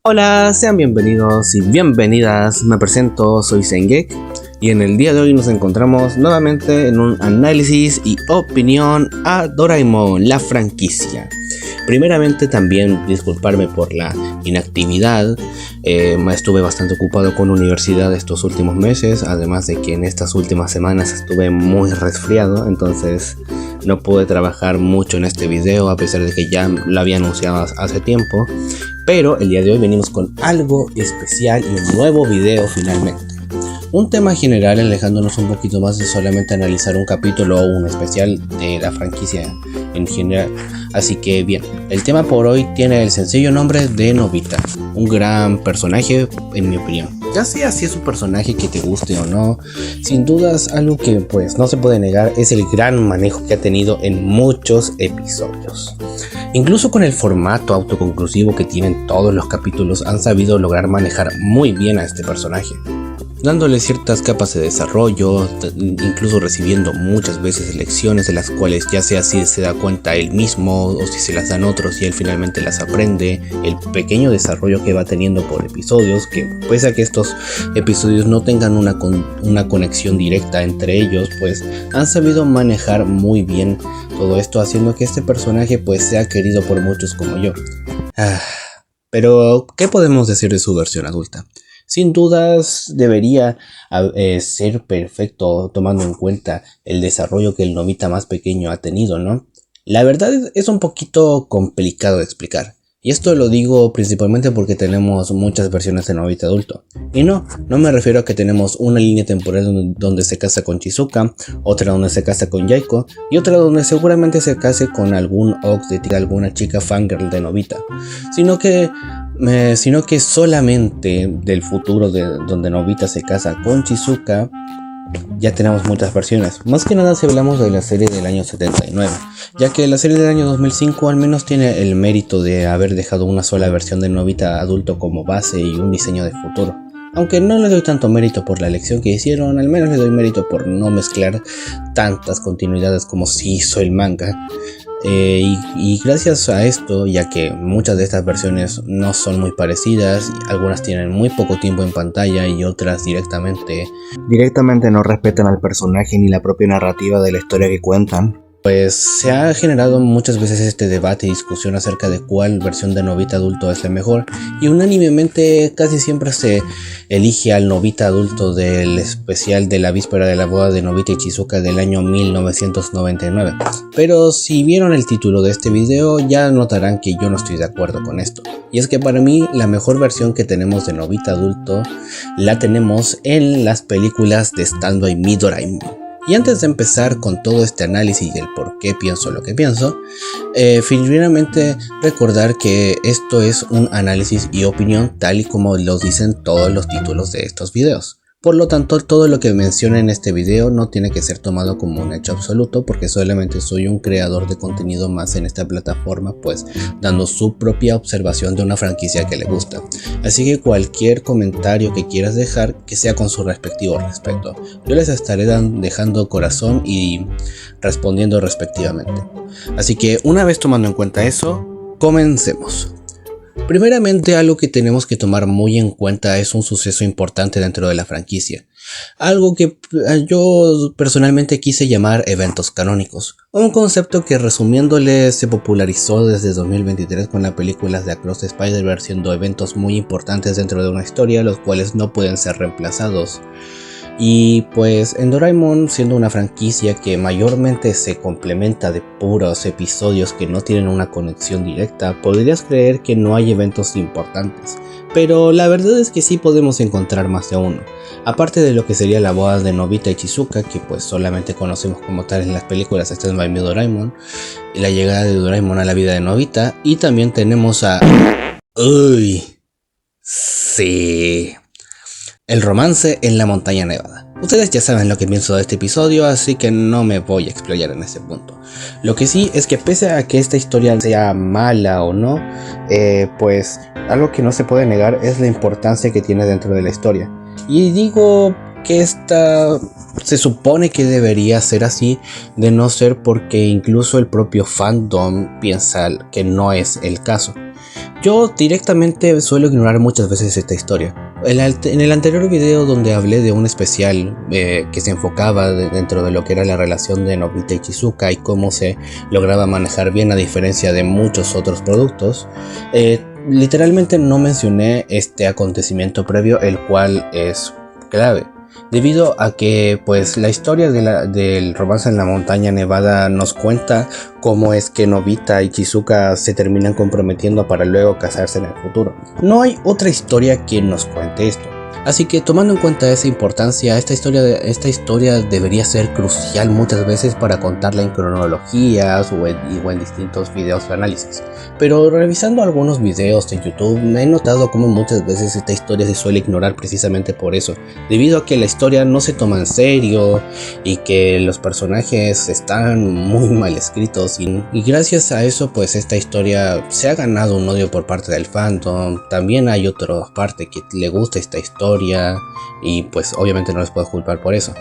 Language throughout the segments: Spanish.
Hola, sean bienvenidos y bienvenidas, me presento, soy Sengek y en el día de hoy nos encontramos nuevamente en un análisis y opinión a Doraemon, la franquicia. Primeramente también disculparme por la inactividad, estuve bastante ocupado con la universidad estos últimos meses, además de que en estas últimas semanas estuve muy resfriado, entonces no pude trabajar mucho en este video a pesar de que ya lo había anunciado hace tiempo. Pero el día de hoy venimos con algo especial y un nuevo video finalmente. Un tema general, alejándonos un poquito más de solamente analizar un capítulo o un especial de la franquicia en general. Así que bien, el tema por hoy tiene el sencillo nombre de Nobita, un gran personaje en mi opinión. Ya sea si es un personaje que te guste o no, sin dudas algo que pues no se puede negar es el gran manejo que ha tenido en muchos episodios. Incluso con el formato autoconclusivo que tienen todos los capítulos han sabido lograr manejar muy bien a este personaje, dándole ciertas capas de desarrollo, incluso recibiendo muchas veces lecciones de las cuales ya sea si se da cuenta él mismo o si se las dan otros y él finalmente las aprende. El pequeño desarrollo que va teniendo por episodios, que pese a que estos episodios no tengan una conexión directa entre ellos, pues han sabido manejar muy bien todo esto, haciendo que este personaje pues sea querido por muchos como yo. Pero ¿qué podemos decir de su versión adulta? Sin dudas debería ser perfecto tomando en cuenta el desarrollo que el Nobita más pequeño ha tenido, ¿no? La verdad es un poquito complicado de explicar. Y esto lo digo principalmente porque tenemos muchas versiones de Nobita adulto. Y no me refiero a que tenemos una línea temporal donde se casa con Shizuka, otra donde se casa con Yaiko y otra donde seguramente se case con algún Ox de alguna chica fangirl de Nobita, sino que solamente del futuro donde Nobita se casa con Shizuka ya tenemos muchas versiones. Más que nada si hablamos de la serie del año 79, ya que la serie del año 2005 al menos tiene el mérito de haber dejado una sola versión de Nobita adulto como base y un diseño de futuro. Aunque no le doy tanto mérito por la elección que hicieron, al menos le doy mérito por no mezclar tantas continuidades como si hizo el manga. Y gracias a esto, ya que muchas de estas versiones no son muy parecidas, algunas tienen muy poco tiempo en pantalla y otras directamente no respetan al personaje ni la propia narrativa de la historia que cuentan, pues se ha generado muchas veces este debate y discusión acerca de cuál versión de Nobita adulto es la mejor, y unánimemente casi siempre se elige al Nobita adulto del especial de la víspera de la boda de Nobita y Shizuka del año 1999. Pero si vieron el título de este video ya notarán que yo no estoy de acuerdo con esto, y es que para mí la mejor versión que tenemos de Nobita adulto la tenemos en las películas de Stand By Me Doraemon. Y antes de empezar con todo este análisis y el por qué pienso lo que pienso, finalmente recordar que esto es un análisis y opinión tal y como lo dicen todos los títulos de estos videos. Por lo tanto, todo lo que menciono en este video no tiene que ser tomado como un hecho absoluto, porque solamente soy un creador de contenido más en esta plataforma, pues dando su propia observación de una franquicia que le gusta. Así que cualquier comentario que quieras dejar, que sea con su respectivo respeto. Yo les estaré dejando corazón y respondiendo respectivamente. Así que una vez tomando en cuenta eso, comencemos. Primeramente, algo que tenemos que tomar muy en cuenta es un suceso importante dentro de la franquicia. Algo que yo personalmente quise llamar eventos canónicos. Un concepto que resumiéndole se popularizó desde 2023 con las películas de Across the Spider-Verse, siendo eventos muy importantes dentro de una historia, los cuales no pueden ser reemplazados. Y pues en Doraemon, siendo una franquicia que mayormente se complementa de puros episodios que no tienen una conexión directa, podrías creer que no hay eventos importantes, pero la verdad es que sí podemos encontrar más de uno. Aparte de lo que sería la boda de Nobita y Shizuka, que pues solamente conocemos como tal en las películas Stand By Me Doraemon, y la llegada de Doraemon a la vida de Nobita, y también tenemos a... ¡Uy! Sí... el romance en la montaña nevada. Ustedes ya saben lo que pienso de este episodio, así que no me voy a explayar en ese punto. Lo que sí es que pese a que esta historia sea mala o no, pues algo que no se puede negar es la importancia que tiene dentro de la historia. Y digo que esta se supone que debería ser así, de no ser porque incluso el propio fandom piensa que no es el caso. Yo directamente suelo ignorar muchas veces esta historia. En el anterior video donde hablé de un especial que se enfocaba dentro de lo que era la relación de Nobita y Chizuka y cómo se lograba manejar bien a diferencia de muchos otros productos, literalmente no mencioné este acontecimiento previo, el cual es clave. Debido a que pues la historia del romance en la montaña nevada nos cuenta cómo es que Nobita y Chizuka se terminan comprometiendo para luego casarse en el futuro. No hay otra historia que nos cuente esto. Así que tomando en cuenta esa importancia, esta historia debería ser crucial muchas veces para contarla en cronologías o en distintos videos de análisis. Pero revisando algunos videos en YouTube me he notado como muchas veces esta historia se suele ignorar precisamente por eso, debido a que la historia no se toma en serio y que los personajes están muy mal escritos y gracias a eso pues esta historia se ha ganado un odio por parte del fandom. También hay otra parte que le gusta esta historia y pues obviamente no les puedo culpar por eso,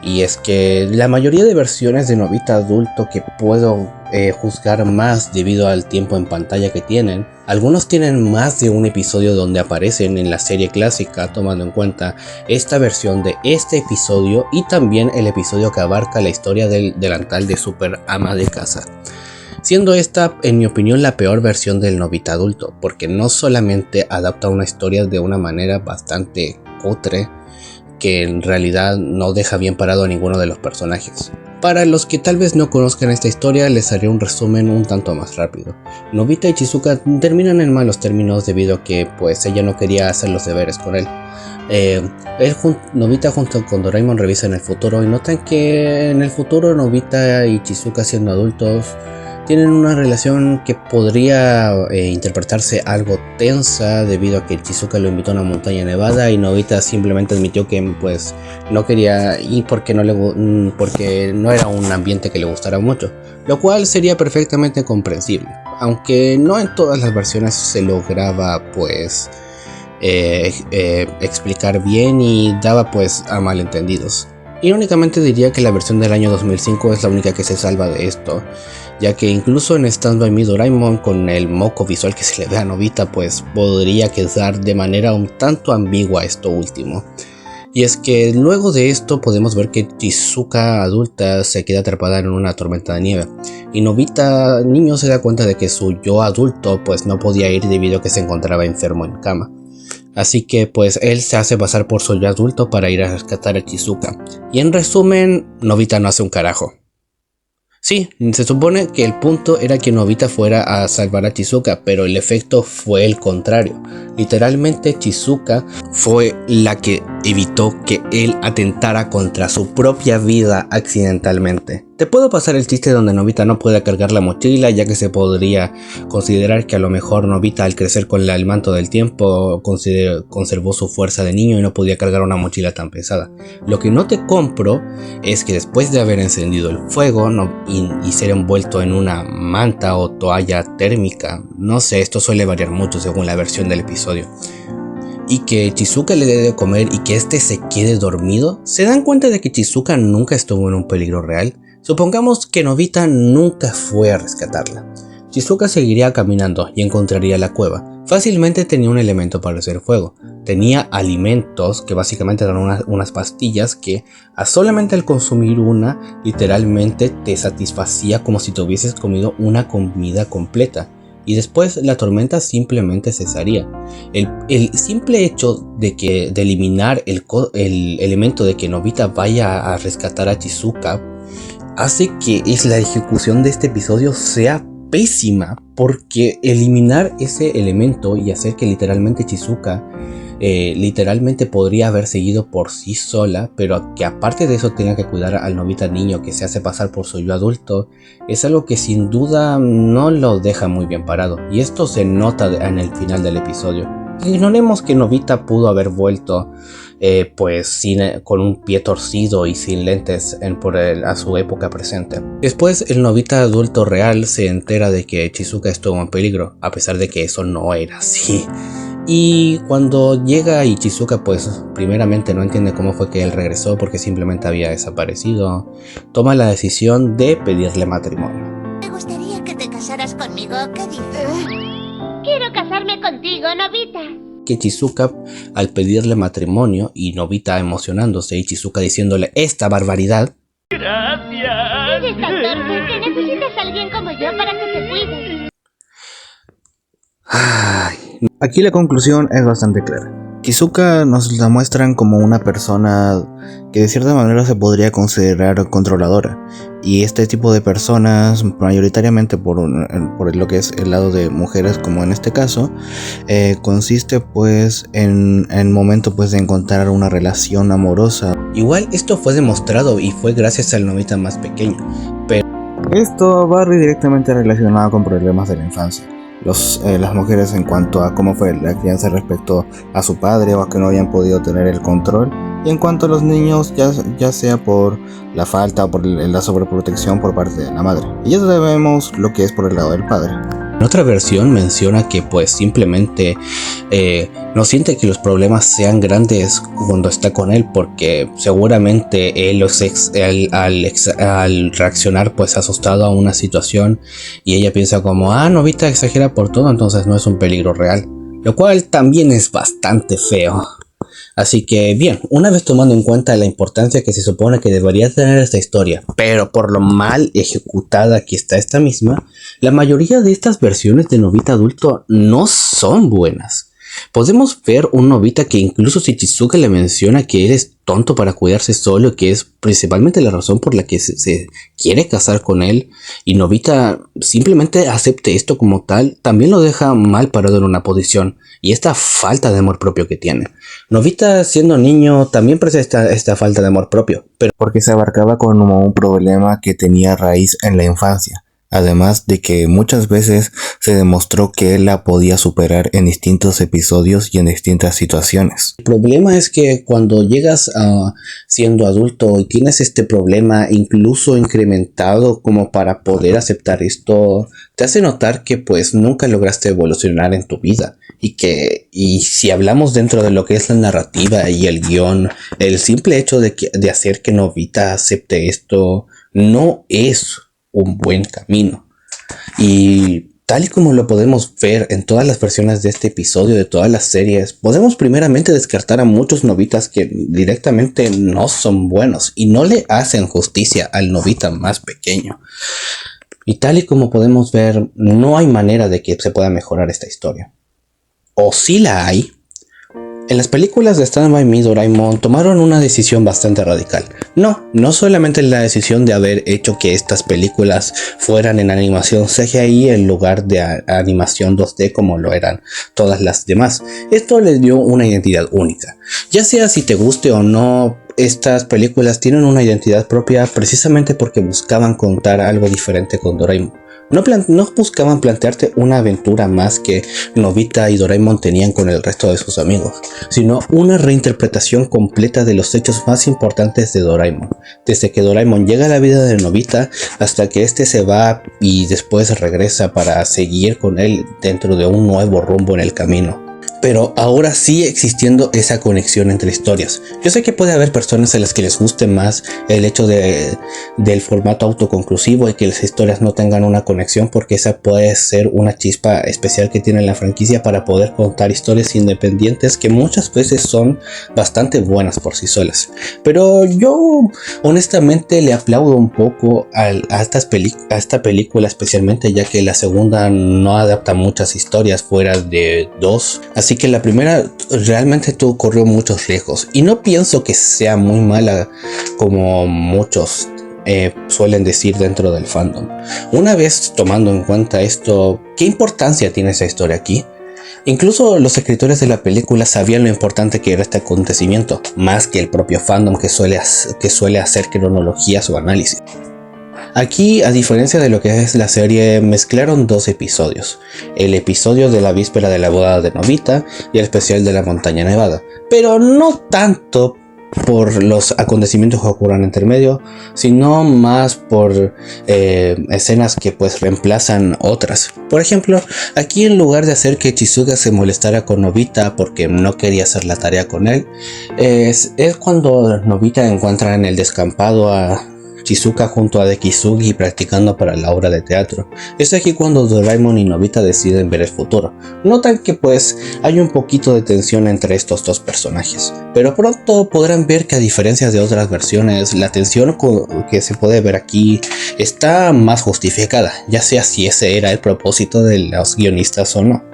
y es que la mayoría de versiones de Nobita adulto que puedo juzgar más debido al tiempo en pantalla que tienen, algunos tienen más de un episodio donde aparecen en la serie clásica, tomando en cuenta esta versión de este episodio y también el episodio que abarca la historia del delantal de Super Ama de Casa, siendo esta, en mi opinión, la peor versión del Nobita adulto, porque no solamente adapta una historia de una manera bastante cutre, que en realidad no deja bien parado a ninguno de los personajes. Para los que tal vez no conozcan esta historia, les haré un resumen un tanto más rápido. Nobita y Chizuka terminan en malos términos debido a que pues ella no quería hacer los deberes con él. Nobita junto con Doraemon revisan el futuro y notan que en el futuro Nobita y Chizuka, siendo adultos, tienen una relación que podría interpretarse algo tensa debido a que Chizuka lo invitó a una montaña nevada y Nobita simplemente admitió que pues no quería ir porque no era un ambiente que le gustara mucho, lo cual sería perfectamente comprensible, aunque no en todas las versiones se lograba pues explicar bien y daba pues a malentendidos. Irónicamente diría que la versión del año 2005 es la única que se salva de esto, ya que incluso en Stand By Me Doraemon, con el moco visual que se le ve a Nobita, pues podría quedar de manera un tanto ambigua esto último. Y es que luego de esto podemos ver que Chizuka adulta se queda atrapada en una tormenta de nieve, y Nobita niño se da cuenta de que su yo adulto pues no podía ir debido a que se encontraba enfermo en cama. Así que pues él se hace pasar por su yo adulto para ir a rescatar a Chizuka. Y en resumen, Nobita no hace un carajo. Sí, se supone que el punto era que Nobita fuera a salvar a Chizuka, pero el efecto fue el contrario. Literalmente Chizuka fue la que evitó que él atentara contra su propia vida accidentalmente. Te puedo pasar el chiste donde Nobita no puede cargar la mochila, ya que se podría considerar que a lo mejor Nobita al crecer con el manto del tiempo conservó su fuerza de niño y no podía cargar una mochila tan pesada. Lo que no te compro es que después de haber encendido el fuego y ser envuelto en una manta o toalla térmica, no sé, esto suele variar mucho según la versión del episodio, y que Chizuka le dé de comer y que este se quede dormido, ¿se dan cuenta de que Chizuka nunca estuvo en un peligro real? Supongamos que Nobita nunca fue a rescatarla. Chizuka seguiría caminando y encontraría la cueva. Fácilmente tenía un elemento para hacer fuego. Tenía alimentos que básicamente eran unas pastillas que solamente al consumir una literalmente te satisfacía como si te hubieses comido una comida completa. Y después la tormenta simplemente cesaría. El simple hecho de eliminar el elemento de que Nobita vaya a rescatar a Chizuka hace que la ejecución de este episodio sea pésima, porque eliminar ese elemento y hacer que literalmente Chizuka literalmente podría haber seguido por sí sola, pero que aparte de eso tenga que cuidar al Nobita niño que se hace pasar por su yo adulto, es algo que sin duda no lo deja muy bien parado, y esto se nota en el final del episodio. Ignoremos que Nobita pudo haber vuelto con un pie torcido y sin lentes a su época presente. Después el Nobita adulto real se entera de que Chizuka estuvo en peligro, a pesar de que eso no era así. Y cuando llega y Chizuka pues primeramente no entiende cómo fue que él regresó porque simplemente había desaparecido, toma la decisión de pedirle matrimonio. Me gustaría que te casaras conmigo, ¿qué dices? ¿Qué quiero casarme contigo, Nobita. Que Chizuka, al pedirle matrimonio y Nobita emocionándose y Chizuka diciéndole esta barbaridad. Gracias. Eres tan torpe que necesitas a alguien como yo para que te cuide. Aquí la conclusión es bastante clara. Chizuka nos la muestran como una persona que de cierta manera se podría considerar controladora, y este tipo de personas, mayoritariamente por lo que es el lado de mujeres como en este caso, consiste pues en el momento pues de encontrar una relación amorosa. Igual esto fue demostrado y fue gracias al Nobita más pequeño, pero esto va directamente relacionado con problemas de la infancia. Las mujeres en cuanto a cómo fue la crianza respecto a su padre o a que no habían podido tener el control, y en cuanto a los niños ya sea por la falta o por la sobreprotección por parte de la madre, y ya sabemos lo que es por el lado del padre. En otra versión menciona que pues simplemente no siente que los problemas sean grandes cuando está con él, porque seguramente él al reaccionar pues asustado a una situación, y ella piensa como Nobita exagera por todo, entonces no es un peligro real, lo cual también es bastante feo. Así que bien, una vez tomando en cuenta la importancia que se supone que debería tener esta historia, pero por lo mal ejecutada que está esta misma, la mayoría de estas versiones de Nobita adulto no son buenas. Podemos ver un Nobita que incluso si Chizuka le menciona que él es tonto para cuidarse solo, que es principalmente la razón por la que se quiere casar con él, y Nobita simplemente acepte esto como tal, también lo deja mal parado en una posición, y esta falta de amor propio que tiene. Nobita siendo niño también presenta esta falta de amor propio, pero porque se abarcaba como un problema que tenía raíz en la infancia. Además de que muchas veces se demostró que él la podía superar en distintos episodios y en distintas situaciones. El problema es que cuando llegas a siendo adulto y tienes este problema incluso incrementado como para poder aceptar esto, te hace notar que pues nunca lograste evolucionar en tu vida. Y si hablamos dentro de lo que es la narrativa y el guión, el simple hecho de hacer que Nobita acepte esto no es un buen camino. Y tal y como lo podemos ver en todas las versiones de este episodio, de todas las series, podemos primeramente descartar a muchos Nobitas que directamente no son buenos y no le hacen justicia al Nobita más pequeño. Y tal y como podemos ver, no hay manera de que se pueda mejorar esta historia. O sí la hay. En las películas de Stand By Me, Doraemon tomaron una decisión bastante radical. No solamente la decisión de haber hecho que estas películas fueran en animación CGI en lugar de animación 2D como lo eran todas las demás. Esto les dio una identidad única. Ya sea si te guste o no, estas películas tienen una identidad propia precisamente porque buscaban contar algo diferente con Doraemon. No buscaban plantearte una aventura más que Nobita y Doraemon tenían con el resto de sus amigos, sino una reinterpretación completa de los hechos más importantes de Doraemon, desde que Doraemon llega a la vida de Nobita hasta que este se va y después regresa para seguir con él dentro de un nuevo rumbo en el camino. Pero ahora sigue existiendo esa conexión entre historias. Yo sé que puede haber personas a las que les guste más el hecho del formato autoconclusivo y que las historias no tengan una conexión, porque esa puede ser una chispa especial que tiene la franquicia para poder contar historias independientes que muchas veces son bastante buenas por sí solas. Pero yo honestamente le aplaudo un poco a esta película, especialmente ya que la segunda no adapta muchas historias fuera de dos. Así que la primera realmente corrió muchos riesgos y no pienso que sea muy mala como muchos suelen decir dentro del fandom. Una vez tomando en cuenta esto, ¿qué importancia tiene esa historia aquí? Incluso los escritores de la película sabían lo importante que era este acontecimiento, más que el propio fandom que suele hacer cronologías o análisis. Aquí, a diferencia de lo que es la serie, mezclaron dos episodios. El episodio de la víspera de la boda de Nobita y el especial de la montaña nevada. Pero no tanto por los acontecimientos que ocurran entre medio, sino más por escenas que pues reemplazan otras. Por ejemplo, aquí en lugar de hacer que Chizuka se molestara con Nobita porque no quería hacer la tarea con él, es cuando Nobita encuentra en el descampado a Shizuka junto a Dekisugi practicando para la obra de teatro. Es aquí cuando Doraemon y Nobita deciden ver el futuro. Notan que pues hay un poquito de tensión entre estos dos personajes, pero pronto podrán ver que a diferencia de otras versiones, la tensión que se puede ver aquí está más justificada, ya sea si ese era el propósito de los guionistas o no.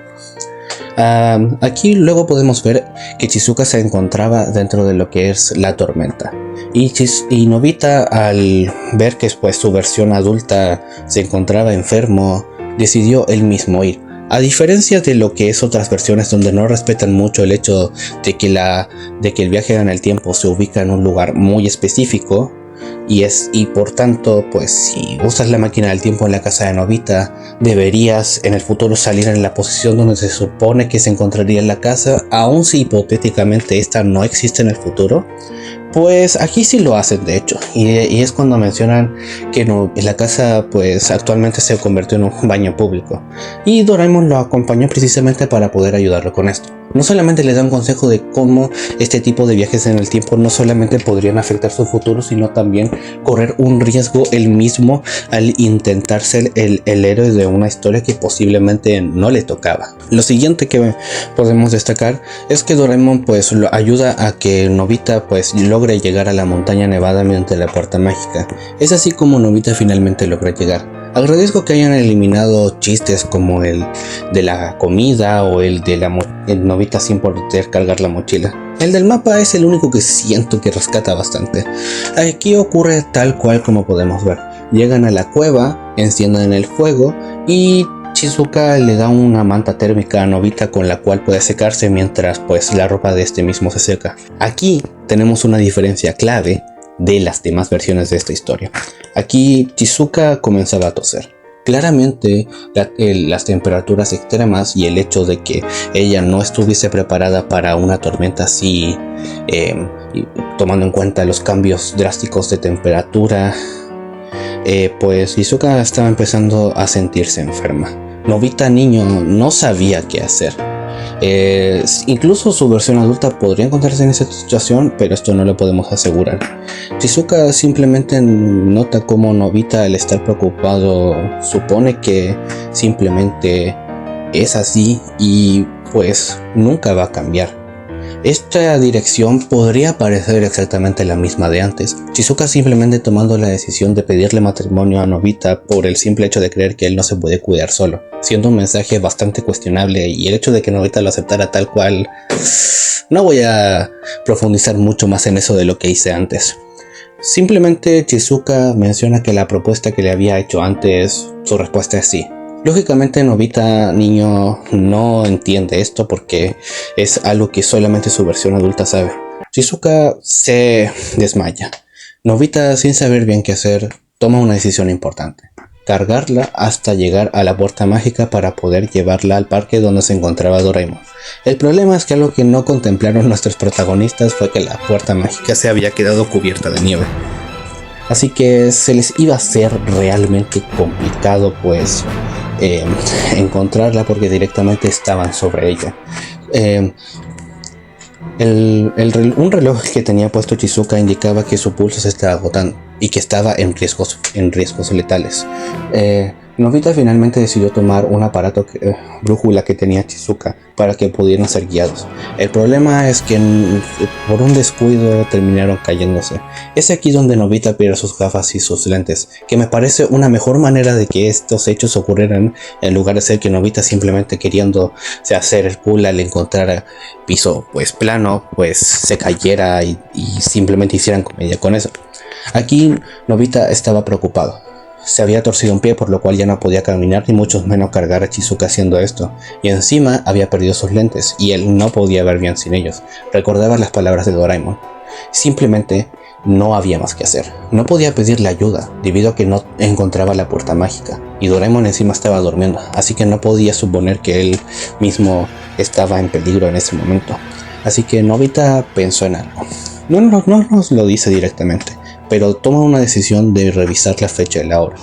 Aquí luego podemos ver que Shizuka se encontraba dentro de lo que es la tormenta y Nobita, al ver que pues su versión adulta se encontraba enfermo, decidió él mismo ir. A diferencia de lo que es otras versiones donde no respetan mucho el hecho de que el viaje en el tiempo se ubica en un lugar muy específico, y por tanto, pues si usas la máquina del tiempo en la casa de Nobita, deberías en el futuro salir en la posición donde se supone que se encontraría en la casa, aun si hipotéticamente esta no existe en el futuro. Pues aquí sí lo hacen, de hecho, y es cuando mencionan que la casa pues actualmente se convirtió en un baño público, y Doraemon lo acompañó precisamente para poder ayudarlo con esto. No solamente le da un consejo de cómo este tipo de viajes en el tiempo no solamente podrían afectar su futuro, sino también correr un riesgo él mismo al intentar ser el héroe de una historia que posiblemente no le tocaba. Lo siguiente que podemos destacar es que Doraemon pues lo ayuda a que Nobita pues logre llegar a la montaña nevada mediante la puerta mágica. Es así como Nobita finalmente logra llegar. Agradezco que hayan eliminado chistes como el de la comida o el de el Nobita sin poder cargar la mochila. El del mapa es el único que siento que rescata bastante. Aquí ocurre tal cual como podemos ver. Llegan a la cueva, encienden el fuego y Shizuka le da una manta térmica a Nobita con la cual puede secarse mientras pues la ropa de este mismo se seca. Aquí tenemos una diferencia clave de las demás versiones de esta historia. Aquí Shizuka comenzaba a toser. Claramente las temperaturas extremas y el hecho de que ella no estuviese preparada para una tormenta así, tomando en cuenta los cambios drásticos de temperatura, pues Shizuka estaba empezando a sentirse enferma. Nobita niño no sabía qué hacer. Incluso su versión adulta podría encontrarse en esa situación, pero esto no lo podemos asegurar. Shizuka simplemente nota cómo Nobita, al estar preocupado, supone que simplemente es así y pues nunca va a cambiar. Esta dirección podría parecer exactamente la misma de antes. Shizuka simplemente tomando la decisión de pedirle matrimonio a Nobita por el simple hecho de creer que él no se puede cuidar solo, siendo un mensaje bastante cuestionable, y el hecho de que Nobita lo aceptara tal cual, no voy a profundizar mucho más en eso de lo que hice antes. Simplemente Shizuka menciona que la propuesta que le había hecho antes, su respuesta es sí. Lógicamente Nobita niño no entiende esto porque es algo que solamente su versión adulta sabe. Shizuka se desmaya. Nobita, sin saber bien qué hacer, toma una decisión importante: cargarla hasta llegar a la puerta mágica para poder llevarla al parque donde se encontraba Doraemon. El problema es que algo que no contemplaron nuestros protagonistas fue que la puerta mágica se había quedado cubierta de nieve. Así que se les iba a hacer realmente complicado pues encontrarla, porque directamente estaban sobre ella. Un reloj que tenía puesto Shizuka indicaba que su pulso se estaba agotando y que estaba en riesgos letales. Nobita finalmente decidió tomar un aparato brújula que tenía Shizuka para que pudieran ser guiados. El problema es que por un descuido terminaron cayéndose. Es aquí donde Nobita pierde sus gafas y sus lentes, que me parece una mejor manera de que estos hechos ocurrieran, en lugar de ser que Nobita simplemente queriendo hacer el pool al encontrar piso pues plano, pues se cayera y simplemente hicieran comedia con eso. Aquí Nobita estaba preocupado. Se había torcido un pie, por lo cual ya no podía caminar ni mucho menos cargar a Shizuka haciendo esto, y encima había perdido sus lentes y él no podía ver bien sin ellos. Recordaba las palabras de Doraemon. Simplemente no había más que hacer. No podía pedirle ayuda debido a que no encontraba la puerta mágica, y Doraemon encima estaba durmiendo, así que no podía suponer que él mismo estaba en peligro en ese momento. Así que Nobita pensó en algo. No nos lo dice directamente, pero toma una decisión de revisar la fecha y la hora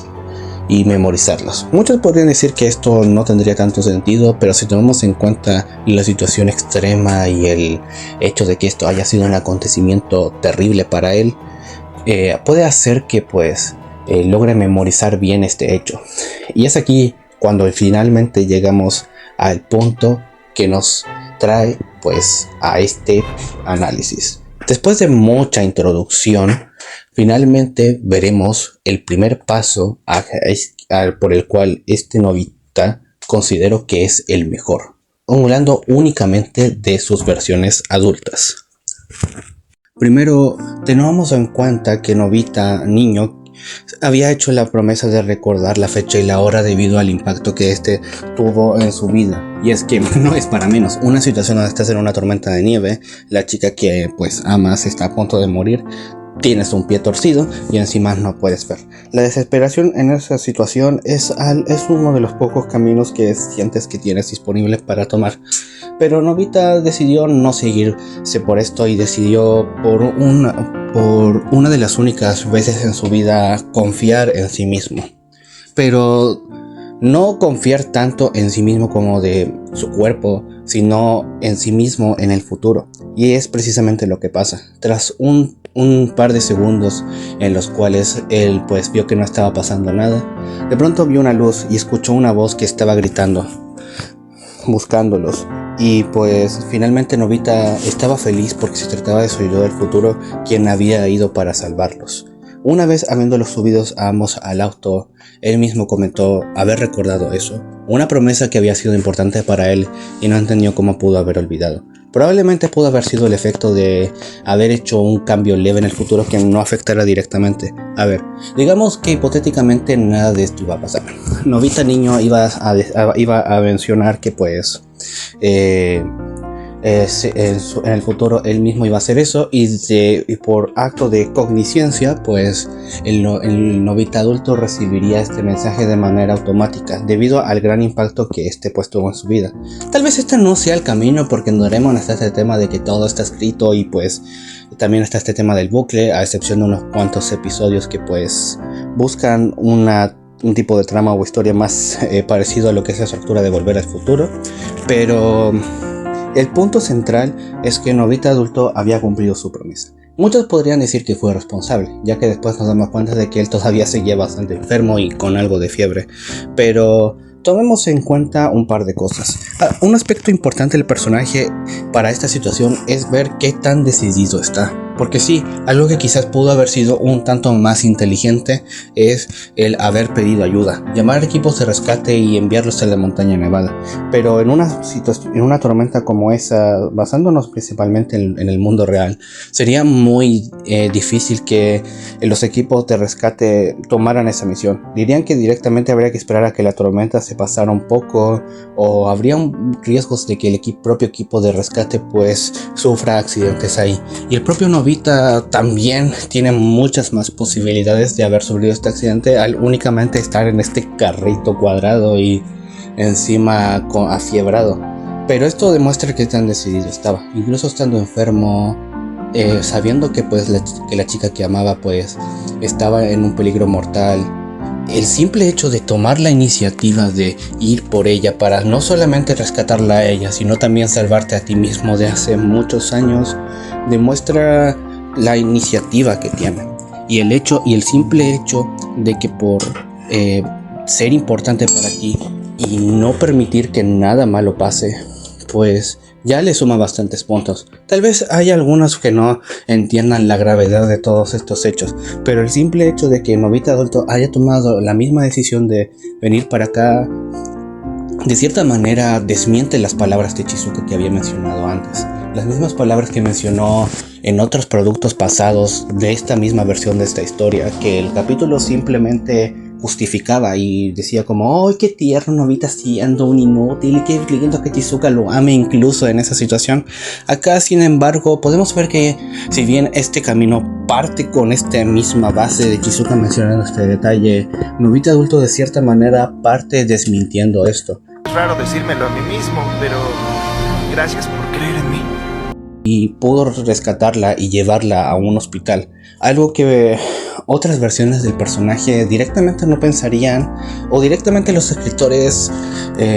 y memorizarlos. Muchos podrían decir que esto no tendría tanto sentido, pero si tomamos en cuenta la situación extrema y el hecho de que esto haya sido un acontecimiento terrible para él, puede hacer que pues logre memorizar bien este hecho. Y es aquí cuando finalmente llegamos al punto que nos trae pues a este análisis. Después de mucha introducción, finalmente veremos el primer paso por el cual este Nobita considero que es el mejor, hablando únicamente de sus versiones adultas. Primero, tenemos en cuenta que Nobita, niño, había hecho la promesa de recordar la fecha y la hora debido al impacto que este tuvo en su vida. Y es que no es para menos, una situación donde estás en una tormenta de nieve, la chica que pues amas está a punto de morir, tienes un pie torcido y encima no puedes ver. La desesperación en esa situación es uno de los pocos caminos que sientes que tienes disponible para tomar. Pero Nobita decidió no seguirse por esto y decidió por una de las únicas veces en su vida confiar en sí mismo. Pero no confiar tanto en sí mismo como de su cuerpo, sino en sí mismo en el futuro. Y es precisamente lo que pasa. Tras un par de segundos en los cuales él pues vio que no estaba pasando nada, de pronto vio una luz y escuchó una voz que estaba gritando, buscándolos. Y pues finalmente Nobita estaba feliz porque se trataba de su yo del futuro, quien había ido para salvarlos. Una vez habiéndolos subidos a ambos al auto, él mismo comentó haber recordado eso, una promesa que había sido importante para él y no entendió cómo pudo haber olvidado. Probablemente pudo haber sido el efecto de haber hecho un cambio leve en el futuro que no afectara directamente. A ver, digamos que hipotéticamente nada de esto iba a pasar. Nobita niño iba a mencionar que pues en el futuro él mismo iba a hacer eso y por acto de cogniscencia pues el Nobita adulto recibiría este mensaje de manera automática debido al gran impacto que este pues tuvo en su vida. Tal vez este no sea el camino porque en Doraemon está este tema de que todo está escrito y pues también está este tema del bucle, a excepción de unos cuantos episodios que pues buscan un tipo de trama o historia más parecido a lo que es la estructura de Volver al Futuro, pero el punto central es que Nobita adulto había cumplido su promesa. Muchos podrían decir que fue responsable, ya que después nos damos cuenta de que él todavía seguía bastante enfermo y con algo de fiebre, pero tomemos en cuenta un par de cosas. Un aspecto importante del personaje para esta situación es ver qué tan decidido está. Porque sí, algo que quizás pudo haber sido un tanto más inteligente es el haber pedido ayuda, llamar equipos de rescate y enviarlos a la montaña nevada. Pero en una tormenta como esa, basándonos principalmente en el mundo real, sería muy difícil que los equipos de rescate tomaran esa misión. Dirían que directamente habría que esperar a que la tormenta se pasara un poco, o habría riesgos de que el propio equipo de rescate pues sufra accidentes ahí. Y el propio Nobita también tiene muchas más posibilidades de haber sufrido este accidente al únicamente estar en este carrito cuadrado y encima afiebrado. Pero esto demuestra que tan decidido estaba, incluso estando enfermo, sabiendo que pues la chica que amaba pues estaba en un peligro mortal. El simple hecho de tomar la iniciativa de ir por ella para no solamente rescatarla a ella, sino también salvarte a ti mismo de hace muchos años, demuestra la iniciativa que tiene. Y el simple hecho de que por ser importante para ti y no permitir que nada malo pase, pues ya le suma bastantes puntos. Tal vez hay algunos que no entiendan la gravedad de todos estos hechos, pero el simple hecho de que Nobita adulto haya tomado la misma decisión de venir para acá, de cierta manera desmiente las palabras de Chizuka que había mencionado antes. Las mismas palabras que mencionó en otros productos pasados de esta misma versión de esta historia, que el capítulo simplemente justificaba y decía como, ¡ay, qué tierno Nobita siendo un inútil! Y qué lindo que Chizuka lo ame incluso en esa situación. Acá, sin embargo, podemos ver que si bien este camino parte con esta misma base de Chizuka mencionando este detalle, Nobita adulto de cierta manera parte desmintiendo esto. Es raro decírmelo a mí mismo, pero gracias por creer en mí. Y pudo rescatarla y llevarla a un hospital, algo que otras versiones del personaje directamente no pensarían, o directamente los escritores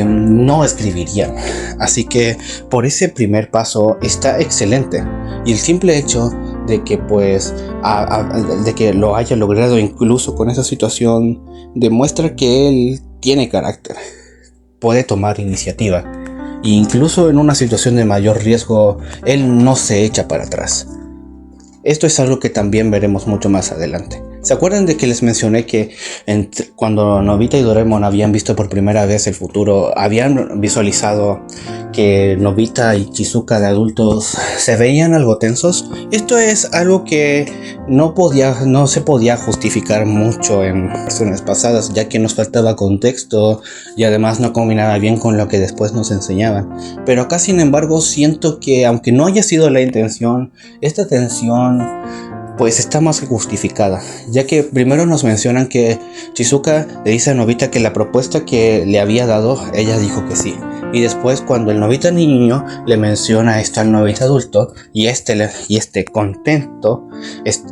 no escribirían. Así que por ese primer paso está excelente, y el simple hecho de que pues de que lo haya logrado incluso con esa situación demuestra que él tiene carácter, puede tomar iniciativa e incluso en una situación de mayor riesgo él no se echa para atrás. Esto es algo que también veremos mucho más adelante. ¿Se acuerdan de que les mencioné que cuando Nobita y Doraemon habían visto por primera vez el futuro, habían visualizado que Nobita y Shizuka de adultos se veían algo tensos? Esto es algo que no se podía justificar mucho en versiones pasadas, ya que nos faltaba contexto y además no combinaba bien con lo que después nos enseñaban. Pero acá, sin embargo, siento que aunque no haya sido la intención, esta tensión pues está más que justificada, ya que primero nos mencionan que Shizuka le dice a Nobita que la propuesta que le había dado, ella dijo que sí. Y después, cuando el Nobita niño le menciona esto al Nobita adulto, y este contento,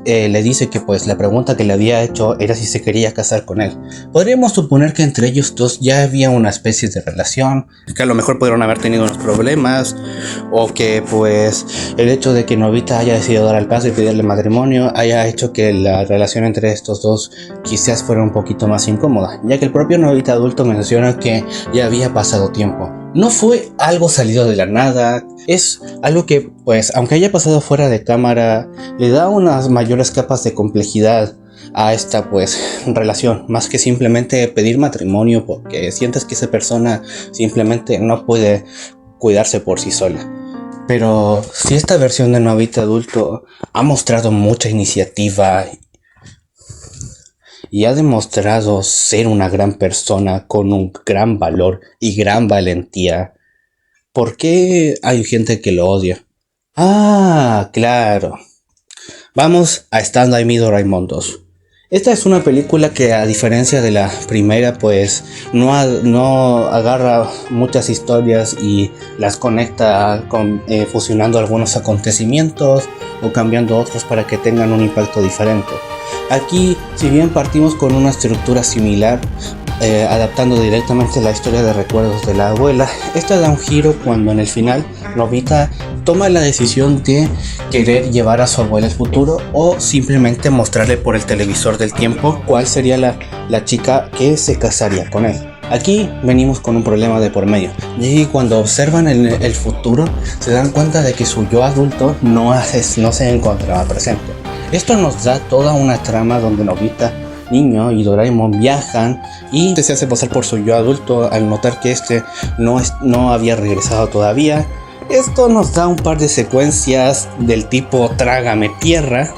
le dice que pues la pregunta que le había hecho era si se quería casar con él. Podríamos suponer que entre ellos dos ya había una especie de relación, que a lo mejor pudieron haber tenido unos problemas, o que pues el hecho de que Nobita haya decidido dar el paso y pedirle matrimonio haya hecho que la relación entre estos dos quizás fuera un poquito más incómoda, ya que el propio Nobita adulto menciona que ya había pasado tiempo. No fue algo salido de la nada, es algo que, pues, aunque haya pasado fuera de cámara, le da unas mayores capas de complejidad a esta, pues, relación, más que simplemente pedir matrimonio porque sientes que esa persona simplemente no puede cuidarse por sí sola. Pero si esta versión de Nobita adulto ha mostrado mucha iniciativa y ha demostrado ser una gran persona con un gran valor y gran valentía, ¿por qué hay gente que lo odia? Ah, claro. Vamos a Stand By Me Doraemon 2. Esta es una película que, a diferencia de la primera, pues no agarra muchas historias y las conecta fusionando algunos acontecimientos o cambiando otros para que tengan un impacto diferente. Aquí, si bien partimos con una estructura similar, adaptando directamente la historia de recuerdos de la abuela, esta da un giro cuando en el final Nobita toma la decisión de querer llevar a su abuela al futuro o simplemente mostrarle por el televisor del tiempo cuál sería la chica que se casaría con él. Aquí venimos con un problema de por medio, y cuando observan el futuro se dan cuenta de que su yo adulto no se encontraba presente. Esto nos da toda una trama donde Nobita niño y Doraemon viajan y se hace pasar por su yo adulto al notar que no había regresado todavía. Esto nos da un par de secuencias del tipo trágame tierra,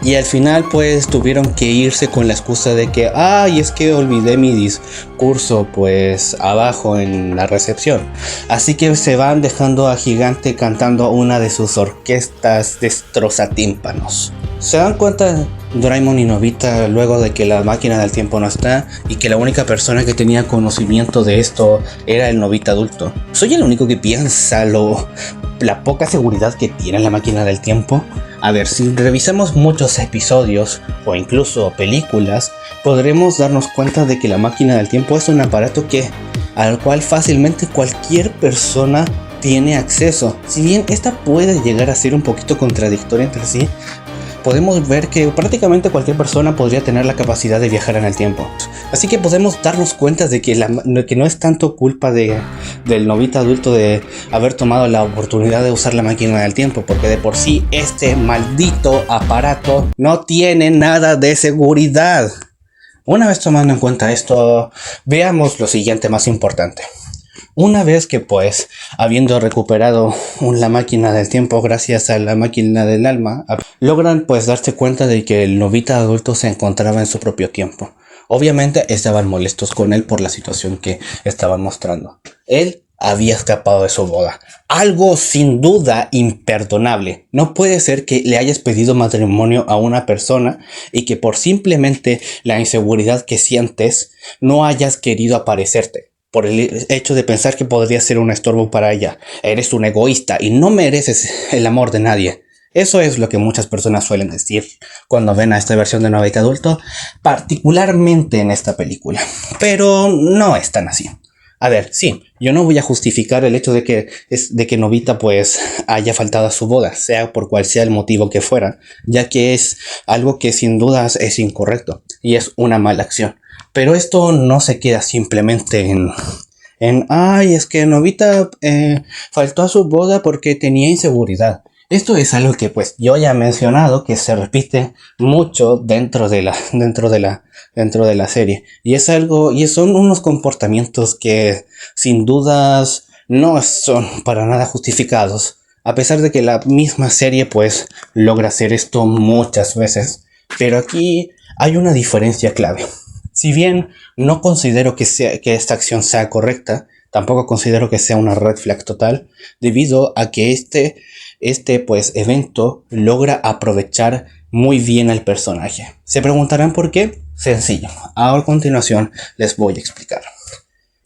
y al final pues tuvieron que irse con la excusa de que es que olvidé mi discurso pues abajo en la recepción, así que se van dejando a Gigante cantando una de sus orquestas destrozatímpanos. Se dan cuenta Doraemon y Nobita luego de que la máquina del tiempo no está y que la única persona que tenía conocimiento de esto era el Nobita adulto. ¿Soy el único que piensa la poca seguridad que tiene la máquina del tiempo? A ver, si revisamos muchos episodios o incluso películas, podremos darnos cuenta de que la máquina del tiempo es un aparato al cual fácilmente cualquier persona tiene acceso. Si bien esta puede llegar a ser un poquito contradictoria entre sí, podemos ver que prácticamente cualquier persona podría tener la capacidad de viajar en el tiempo. Así que podemos darnos cuenta de que no es tanto culpa del Nobita adulto de haber tomado la oportunidad de usar la máquina del tiempo, porque de por sí este maldito aparato no tiene nada de seguridad. Una vez tomando en cuenta esto, veamos lo siguiente más importante. Una vez que pues, habiendo recuperado la máquina del tiempo gracias a la máquina del alma, logran pues darse cuenta de que el Nobita adulto se encontraba en su propio tiempo. Obviamente estaban molestos con él por la situación que estaban mostrando. Él había escapado de su boda. Algo sin duda imperdonable. No puede ser que le hayas pedido matrimonio a una persona y que por simplemente la inseguridad que sientes no hayas querido aparecerte. Por el hecho de pensar que podría ser un estorbo para ella. Eres un egoísta y no mereces el amor de nadie. Eso es lo que muchas personas suelen decir cuando ven a esta versión de Nobita adulto, particularmente en esta película. Pero no es tan así. A ver, sí, yo no voy a justificar el hecho de que Nobita pues haya faltado a su boda, sea por cual sea el motivo que fuera, ya que es algo que sin dudas es incorrecto y es una mala acción. Pero esto no se queda simplemente ay, es que Nobita faltó a su boda porque tenía inseguridad. Esto es algo que pues yo ya he mencionado, que se repite mucho dentro de la serie. Y es algo, y son unos comportamientos que sin dudas no son para nada justificados. A pesar de que la misma serie pues logra hacer esto muchas veces. Pero aquí hay una diferencia clave. Si bien no considero que esta acción sea correcta, tampoco considero que sea una red flag total, debido a que este pues evento logra aprovechar muy bien al personaje. ¿Se preguntarán por qué? Sencillo. Ahora a continuación les voy a explicar.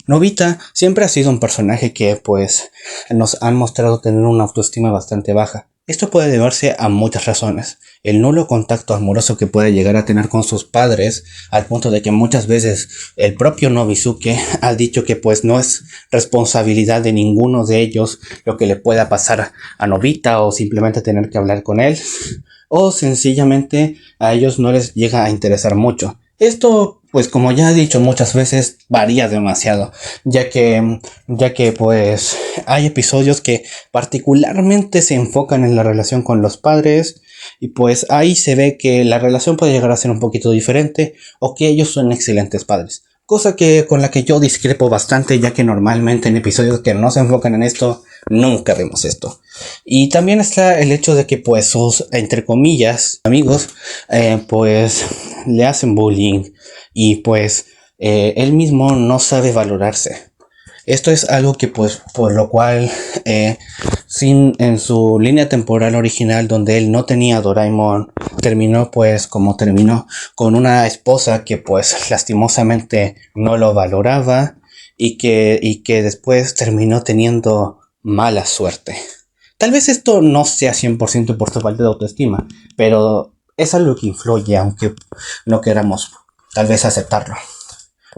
Nobita siempre ha sido un personaje que pues nos han mostrado tener una autoestima bastante baja. Esto puede deberse a muchas razones. El nulo contacto amoroso que puede llegar a tener con sus padres, al punto de que muchas veces el propio Nobisuke ha dicho que pues no es responsabilidad de ninguno de ellos lo que le pueda pasar a Nobita, o simplemente tener que hablar con él, o sencillamente a ellos no les llega a interesar mucho. Esto, pues como ya he dicho muchas veces, varía demasiado, ya que pues hay episodios que particularmente se enfocan en la relación con los padres, y pues ahí se ve que la relación puede llegar a ser un poquito diferente, o que ellos son excelentes padres. Cosa con la que yo discrepo bastante, ya que normalmente en episodios que no se enfocan en esto, nunca vemos esto. Y también está el hecho de que pues sus, entre comillas, amigos, pues le hacen bullying, y pues él mismo no sabe valorarse. Esto es algo que pues por lo cual en su línea temporal original, donde él no tenía a Doraemon, terminó pues como terminó, con una esposa que pues lastimosamente no lo valoraba, y que después terminó teniendo mala suerte. Tal vez esto no sea 100% por su falta de autoestima, pero es algo que influye, aunque no queramos tal vez aceptarlo.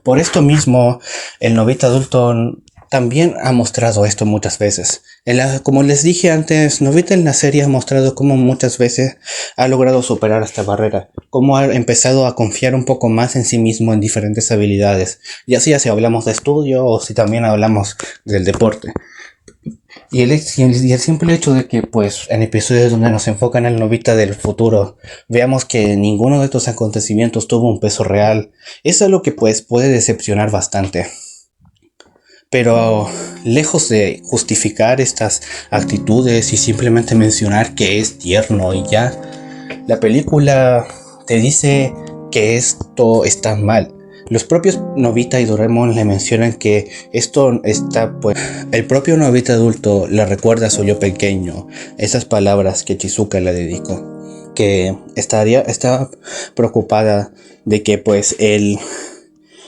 Por esto mismo, el Nobita adulto también ha mostrado esto muchas veces. Como les dije antes, Nobita en la serie ha mostrado cómo muchas veces ha logrado superar esta barrera, cómo ha empezado a confiar un poco más en sí mismo en diferentes habilidades, ya sea si hablamos de estudio o si también hablamos del deporte. Y el simple hecho de que pues en episodios donde nos enfocan en el Nobita del futuro veamos que ninguno de estos acontecimientos tuvo un peso real, es algo que pues puede decepcionar bastante. Pero lejos de justificar estas actitudes y simplemente mencionar que es tierno y ya, la película te dice que esto está mal. Los propios Nobita y Doraemon le mencionan que esto está pues... El propio Nobita adulto le recuerda a su yo pequeño esas palabras que Chizuka le dedicó, que estaba preocupada de que pues él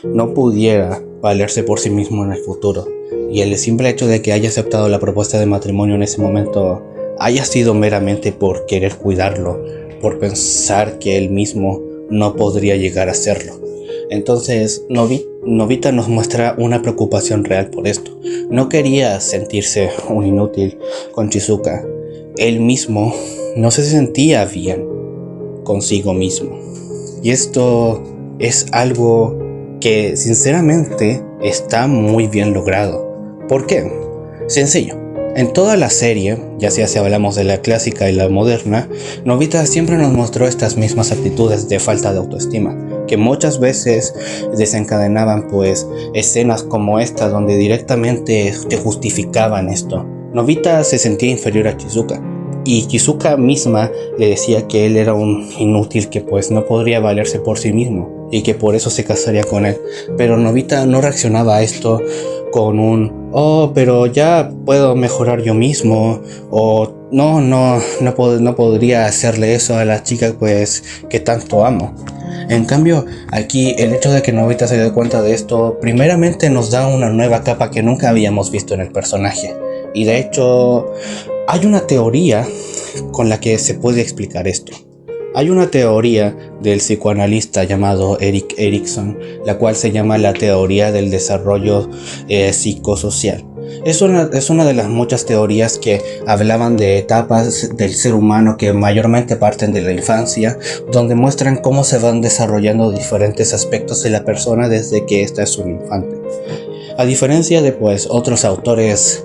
no pudiera valerse por sí mismo en el futuro, y el simple hecho de que haya aceptado la propuesta de matrimonio en ese momento haya sido meramente por querer cuidarlo, por pensar que él mismo no podría llegar a hacerlo. Entonces Nobita nos muestra una preocupación real por esto. No quería sentirse un inútil con Chizuka. Él mismo no se sentía bien consigo mismo. Y esto es algo que sinceramente está muy bien logrado. ¿Por qué? Sencillo. En toda la serie, ya sea si hablamos de la clásica y la moderna, Nobita siempre nos mostró estas mismas actitudes de falta de autoestima, que muchas veces desencadenaban pues escenas como esta, donde directamente te justificaban esto. Nobita se sentía inferior a Chizuka, y Chizuka misma le decía que él era un inútil, que pues no podría valerse por sí mismo y que por eso se casaría con él. Pero Nobita no reaccionaba a esto con un pero ya puedo mejorar yo mismo, o no podría hacerle eso a la chica pues que tanto amo. En cambio, aquí el hecho de que Nobita se dé cuenta de esto, primeramente nos da una nueva capa que nunca habíamos visto en el personaje. Y de hecho, hay una teoría con la que se puede explicar esto. Hay una teoría del psicoanalista llamado Erik Erikson, la cual se llama la teoría del desarrollo psicosocial. Es una de las muchas teorías que hablaban de etapas del ser humano que mayormente parten de la infancia, donde muestran cómo se van desarrollando diferentes aspectos de la persona desde que ésta es un infante. A diferencia de otros autores,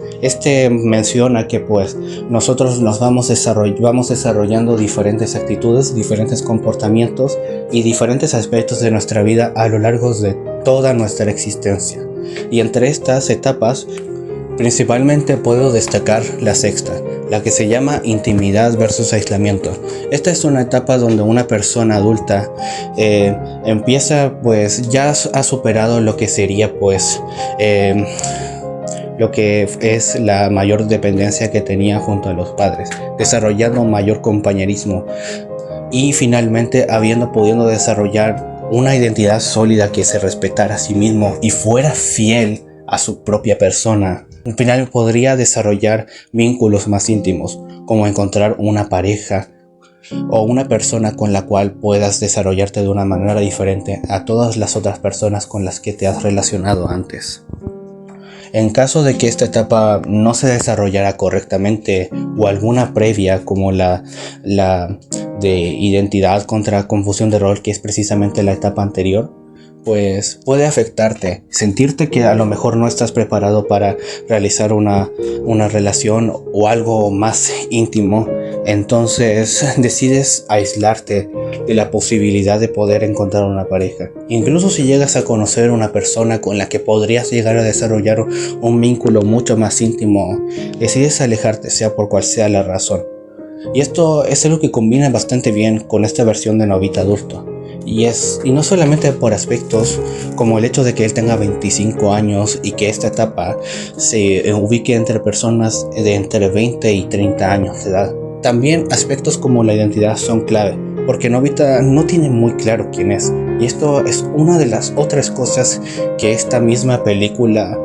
menciona que nosotros nos vamos desarrollando diferentes actitudes, diferentes comportamientos y diferentes aspectos de nuestra vida a lo largo de toda nuestra existencia. Y entre estas etapas, principalmente puedo destacar la sexta, la que se llama intimidad versus aislamiento. Esta es una etapa donde una persona adulta empieza, ya ha superado lo que sería lo que es la mayor dependencia que tenía junto a los padres, desarrollando mayor compañerismo y finalmente pudiendo desarrollar una identidad sólida que se respetara a sí mismo y fuera fiel a su propia persona. Al final podría desarrollar vínculos más íntimos, como encontrar una pareja o una persona con la cual puedas desarrollarte de una manera diferente a todas las otras personas con las que te has relacionado antes. En caso de que esta etapa no se desarrollara correctamente o alguna previa como la de identidad contra confusión de rol, que es precisamente la etapa anterior, puede afectarte, sentirte que a lo mejor no estás preparado para realizar una relación o algo más íntimo. Entonces decides aislarte de la posibilidad de poder encontrar una pareja. Incluso si llegas a conocer una persona con la que podrías llegar a desarrollar un vínculo mucho más íntimo, decides alejarte, sea por cual sea la razón. Y esto es algo que combina bastante bien con esta versión de Novita adulto. Y no solamente por aspectos como el hecho de que él tenga 25 años y que esta etapa se ubique entre personas de entre 20 y 30 años de edad. También aspectos como la identidad son clave, porque Novita no tiene muy claro quién es. Y esto es una de las otras cosas que esta misma película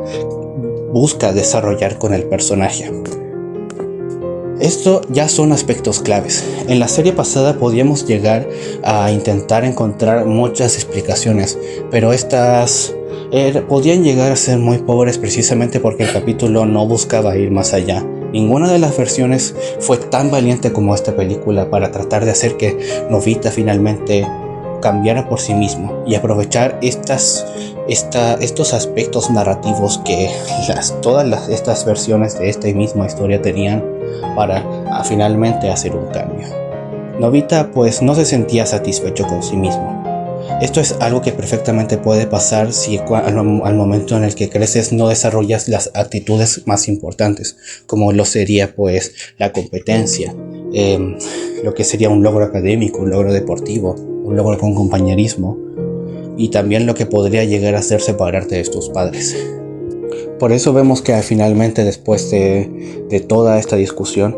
busca desarrollar con el personaje. Esto ya son aspectos claves. En la serie pasada podíamos llegar a intentar encontrar muchas explicaciones, pero estas podían llegar a ser muy pobres precisamente porque el capítulo no buscaba ir más allá. Ninguna de las versiones fue tan valiente como esta película para tratar de hacer que Novita finalmente cambiara por sí mismo y aprovechar estos aspectos narrativos que todas estas versiones de esta misma historia tenían para finalmente hacer un cambio. Novita no se sentía satisfecho con sí mismo. Esto es algo que perfectamente puede pasar si al momento en el que creces no desarrollas las actitudes más importantes, como lo sería la competencia, lo que sería un logro académico, un logro deportivo, un logro con compañerismo, y también lo que podría llegar a ser separarte de tus padres. Por eso vemos que finalmente, después de toda esta discusión,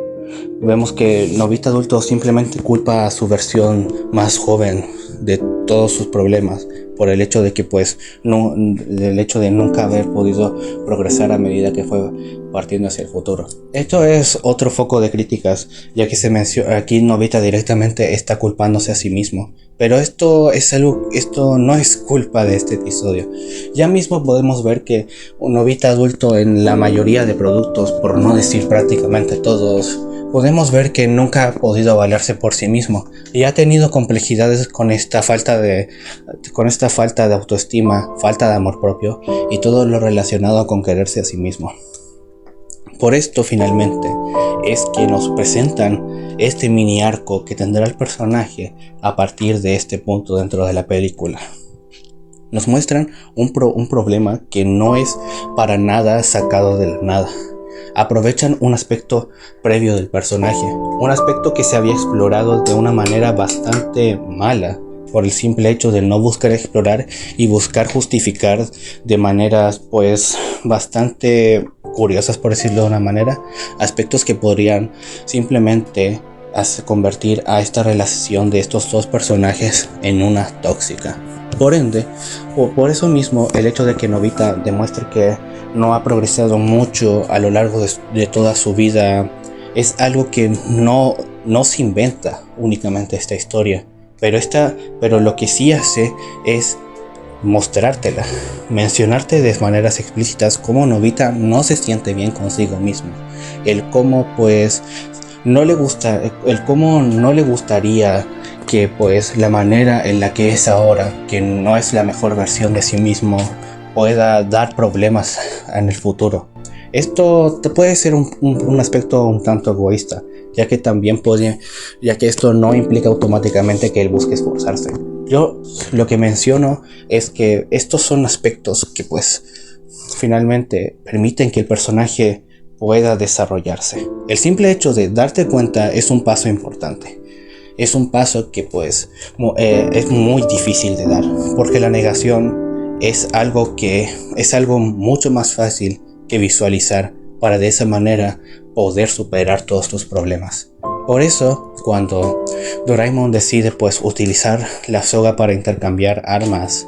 vemos que Novita adulto simplemente culpa a su versión más joven de todos sus problemas por el hecho de que el hecho de nunca haber podido progresar a medida que fue partiendo hacia el futuro. Esto es otro foco de críticas, ya que se menciona aquí Novita directamente está culpándose a sí mismo. Pero esto no es culpa de este episodio. Ya mismo podemos ver que un Novita adulto en la mayoría de productos, por no decir prácticamente todos, podemos ver que nunca ha podido valerse por sí mismo y ha tenido complejidades con esta falta de autoestima, falta de amor propio y todo lo relacionado con quererse a sí mismo. Por esto finalmente es que nos presentan este mini arco que tendrá el personaje a partir de este punto dentro de la película. Nos muestran un problema que no es para nada sacado de la nada. Aprovechan un aspecto previo del personaje, un aspecto que se había explorado de una manera bastante mala por el simple hecho de no buscar explorar y buscar justificar de maneras bastante curiosas, por decirlo de una manera, aspectos que podrían simplemente convertir a esta relación de estos dos personajes en una tóxica. Por ende, por eso mismo, el hecho de que Novita demuestre que no ha progresado mucho a lo largo de toda su vida es algo que no no se inventa únicamente esta historia, pero lo que sí hace es mostrártela, mencionarte de maneras explícitas cómo Nobita no se siente bien consigo mismo, el cómo pues el cómo no le gustaría que pues la manera en la que es ahora, que no es la mejor versión de sí mismo, pueda dar problemas en el futuro. Esto puede ser un aspecto un tanto egoísta, ya que esto no implica automáticamente que él busque esforzarse. Yo lo que menciono es que estos son aspectos que pues finalmente permiten que el personaje pueda desarrollarse. El simple hecho de darte cuenta es un paso importante. Es un paso que pues es muy difícil de dar, porque la negación es algo mucho más fácil que visualizar para de esa manera poder superar todos tus problemas. Por eso, cuando Doraemon decide pues utilizar la soga para intercambiar armas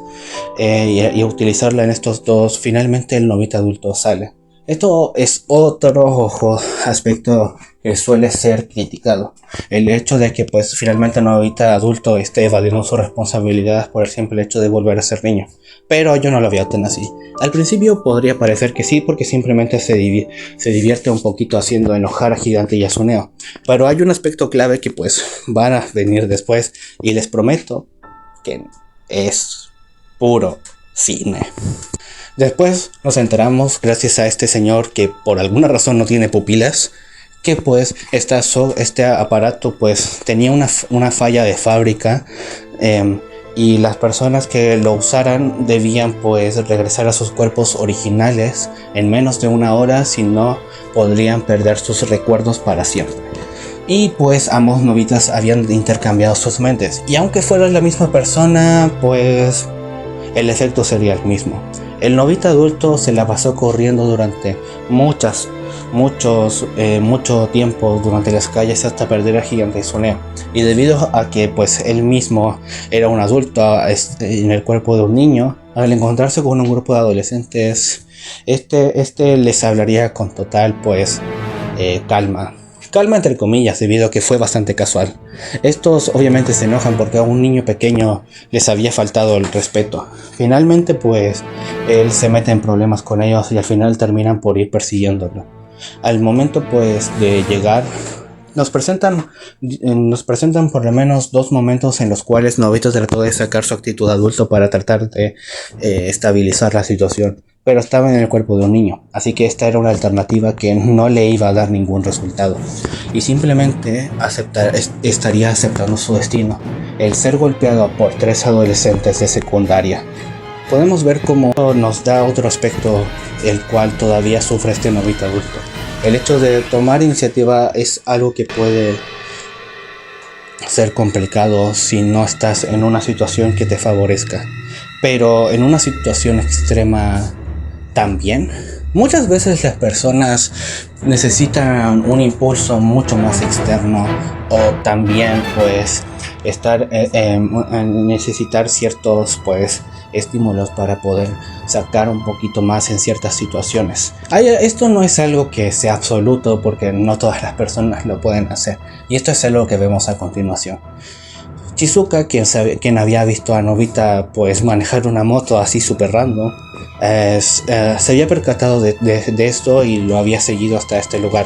y utilizarla en estos dos, finalmente el Nobita adulto sale. Esto es otro aspecto que suele ser criticado. El hecho de que pues finalmente Nobita adulto esté evadiendo sus responsabilidades por el simple hecho de volver a ser niño. Pero yo no lo veo tan así. Al principio podría parecer que sí, porque simplemente se divierte un poquito haciendo enojar a Gigante y a Tsuneo. Pero hay un aspecto clave que pues van a venir después, y les prometo que es puro cine. Después nos enteramos, gracias a este señor que por alguna razón no tiene pupilas, que pues este aparato pues tenía una falla de fábrica, y las personas que lo usaran debían pues regresar a sus cuerpos originales en menos de una hora, si no podrían perder sus recuerdos para siempre. Y pues ambos Nobitas habían intercambiado sus mentes, y aunque fueran la misma persona, pues el efecto sería el mismo. El Nobita adulto se la pasó corriendo durante mucho tiempo durante las calles hasta perder a Gigante y Tsuneo. Y debido a que pues él mismo era un adulto en el cuerpo de un niño, al encontrarse con un grupo de adolescentes, este les hablaría con total pues calma. Calma entre comillas, debido a que fue bastante casual. Estos obviamente se enojan porque a un niño pequeño les había faltado el respeto. Finalmente pues él se mete en problemas con ellos y al final terminan por ir persiguiéndolo. Al momento pues de llegar, nos presentan por lo menos dos momentos en los cuales Nobita trató de sacar su actitud adulto para tratar de estabilizar la situación, pero estaba en el cuerpo de un niño, así que esta era una alternativa que no le iba a dar ningún resultado, y simplemente estaría aceptando su destino, el ser golpeado por 3 adolescentes de secundaria. Podemos ver cómo nos da otro aspecto el cual todavía sufre este Nobita adulto. El hecho de tomar iniciativa es algo que puede ser complicado si no estás en una situación que te favorezca, pero en una situación extrema también. Muchas veces las personas necesitan un impulso mucho más externo, o también pues necesitar ciertos pues estímulos para poder sacar un poquito más en ciertas situaciones. Esto no es algo que sea absoluto, porque no todas las personas lo pueden hacer, y esto es algo que vemos a continuación. Shizuka, quien había visto a Nobita pues manejar una moto así super random, se había percatado de esto y lo había seguido hasta este lugar,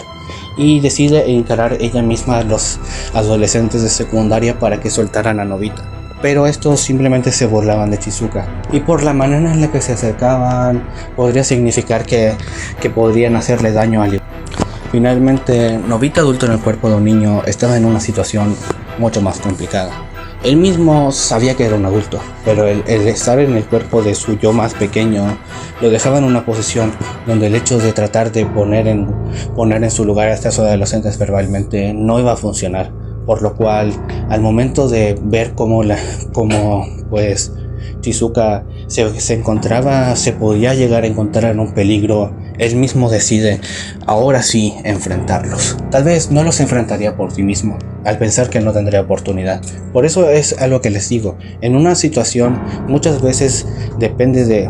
y decide encarar ella misma a los adolescentes de secundaria para que soltaran a Nobita. Pero estos simplemente se burlaban de Shizuka, y por la manera en la que se acercaban podría significar que podrían hacerle daño a él. Finalmente, Nobita adulto en el cuerpo de un niño estaba en una situación mucho más complicada. Él mismo sabía que era un adulto, pero el estar en el cuerpo de su yo más pequeño lo dejaba en una posición donde el hecho de tratar de poner en su lugar a estos adolescentes verbalmente no iba a funcionar. Por lo cual, al momento de ver cómo pues Shizuka se podía llegar a encontrar en un peligro, él mismo decide ahora sí enfrentarlos. Tal vez no los enfrentaría por sí mismo, al pensar que no tendría oportunidad. Por eso es algo que les digo, en una situación muchas veces depende del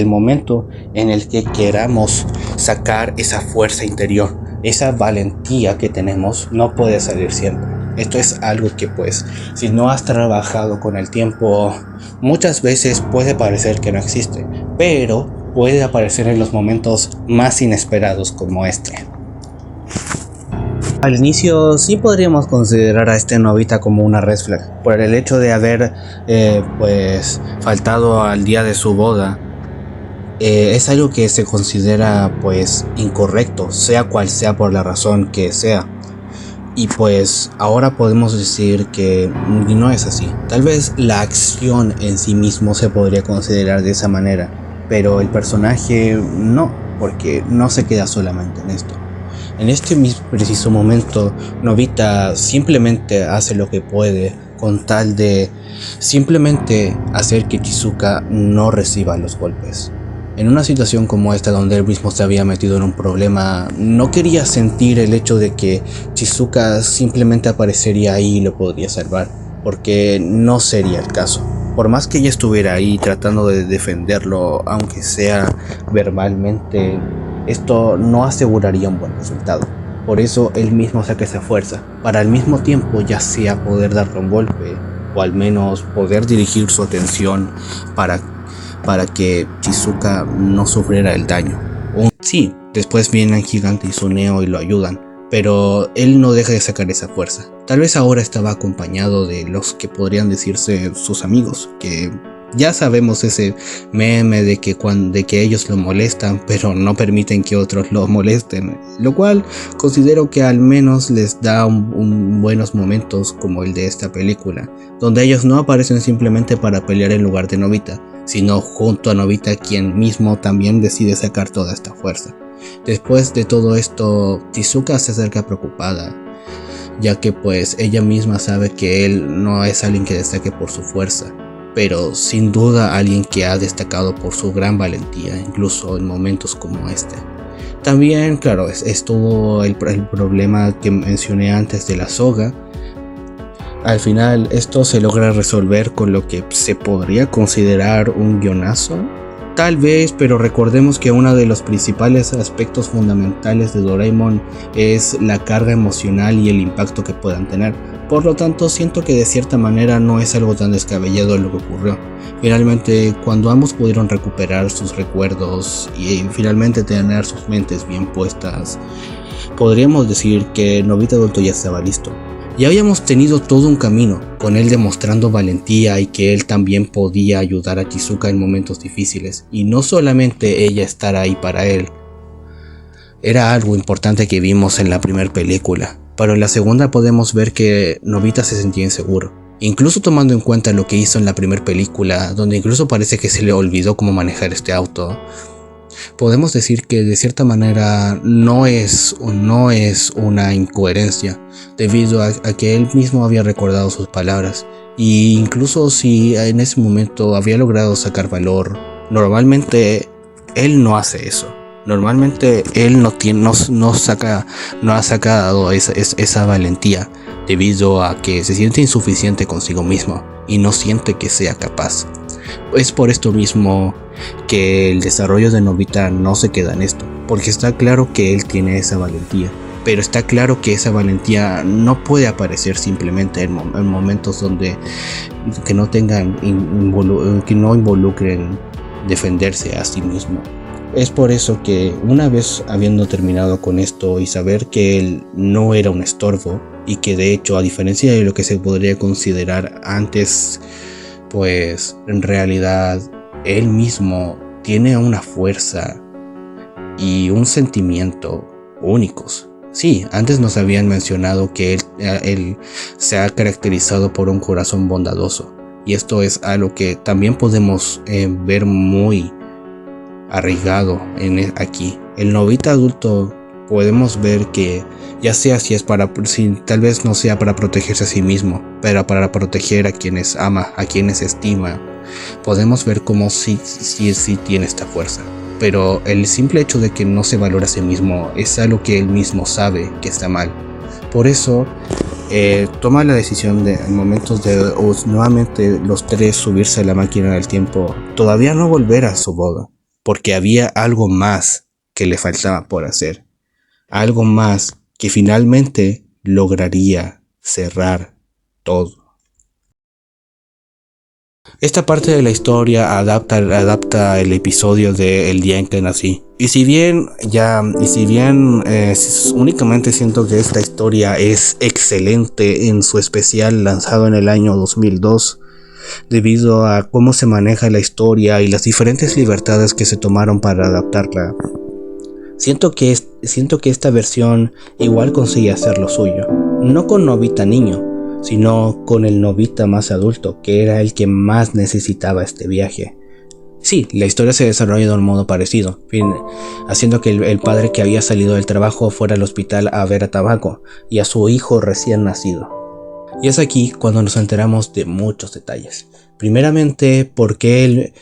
momento en el que queramos sacar esa fuerza interior. esa valentía que tenemos no puede salir siempre. Esto es algo que pues si no has trabajado con el tiempo, muchas veces puede parecer que no existe, pero puede aparecer en los momentos más inesperados como este. Al inicio sí podríamos considerar a este Nobita como una red flag por el hecho de haber pues faltado al día de su boda. Es algo que se considera pues incorrecto, sea cual sea por la razón que sea. Y pues ahora podemos decir que no es así. Tal vez la acción en sí mismo se podría considerar de esa manera, pero el personaje no, porque no se queda solamente en esto. En este mismo preciso momento, Nobita simplemente hace lo que puede con tal de simplemente hacer que Chizuka no reciba los golpes. En una situación como esta donde él mismo se había metido en un problema, no quería sentir el hecho de que Chizuka simplemente aparecería ahí y lo podría salvar, porque no sería el caso. Por más que ella estuviera ahí tratando de defenderlo, aunque sea verbalmente, esto no aseguraría un buen resultado. Por eso él mismo saca esa fuerza, para al mismo tiempo ya sea poder darle un golpe, o al menos poder dirigir su atención para que Chizuka no sufriera el daño. Sí, después vienen Gigante y Tsuneo y lo ayudan, pero él no deja de sacar esa fuerza. Tal vez ahora estaba acompañado de los que podrían decirse sus amigos, que ya sabemos ese meme de que ellos lo molestan, pero no permiten que otros lo molesten, lo cual considero que al menos les da buenos momentos como el de esta película, donde ellos no aparecen simplemente para pelear en lugar de Nobita, sino junto a Nobita, quien mismo también decide sacar toda esta fuerza. Después de todo esto, Chizuka se acerca preocupada, ya que pues ella misma sabe que él no es alguien que destaque por su fuerza, pero sin duda alguien que ha destacado por su gran valentía, incluso en momentos como este. También, claro, estuvo el problema que mencioné antes de la soga. Al final esto se logra resolver con lo que se podría considerar un guionazo, tal vez, pero recordemos que uno de los principales aspectos fundamentales de Doraemon es la carga emocional y el impacto que puedan tener. Por lo tanto, siento que de cierta manera no es algo tan descabellado lo que ocurrió. Finalmente, cuando ambos pudieron recuperar sus recuerdos y finalmente tener sus mentes bien puestas, podríamos decir que Nobita adulto ya estaba listo. Ya habíamos tenido todo un camino, con él demostrando valentía y que él también podía ayudar a Chizuka en momentos difíciles, y no solamente ella estar ahí para él. Era algo importante que vimos en la primera película, pero en la segunda podemos ver que Nobita se sentía inseguro, incluso tomando en cuenta lo que hizo en la primera película, donde incluso parece que se le olvidó cómo manejar este auto. Podemos decir que de cierta manera no es una incoherencia, debido a que él mismo había recordado sus palabras, e incluso si en ese momento había logrado sacar valor, normalmente él no hace eso. Normalmente él no ha sacado esa valentía, debido a que se siente insuficiente consigo mismo y no siente que sea capaz. Es por esto mismo que el desarrollo de Nobita no se queda en esto, porque está claro que él tiene esa valentía, pero está claro que esa valentía no puede aparecer simplemente en momentos donde que no involucren defenderse a sí mismo. Es por eso que una vez habiendo terminado con esto y saber que él no era un estorbo, y que de hecho, a diferencia de lo que se podría considerar antes, pues en realidad él mismo tiene una fuerza y un sentimiento únicos. Sí, antes nos habían mencionado que él se ha caracterizado por un corazón bondadoso, y esto es algo que también podemos ver muy arraigado aquí. El Nobita adulto podemos ver que ya sea si tal vez no sea para protegerse a sí mismo, pero para proteger a quienes ama, a quienes estima, podemos ver cómo sí tiene esta fuerza. Pero el simple hecho de que no se valora a sí mismo es algo que él mismo sabe que está mal. Por eso toma la decisión de, en momentos de nuevamente los tres subirse a la máquina del tiempo, todavía no volver a su boda, porque había algo más que le faltaba por hacer. algo más que finalmente lograría cerrar todo. Esta parte de la historia adapta el episodio de El día en que nací. Y si bien únicamente siento que esta historia es excelente en su especial lanzado en el año 2002, debido a cómo se maneja la historia y las diferentes libertades que se tomaron para adaptarla, siento que esta versión igual consigue hacer lo suyo, no con Nobita niño, sino con el Nobita más adulto, que era el que más necesitaba este viaje. Sí, la historia se desarrolla de un modo parecido, haciendo que el padre que había salido del trabajo fuera al hospital a ver a Tabako y a su hijo recién nacido. Y es aquí cuando nos enteramos de muchos detalles. Primeramente, ¿por qué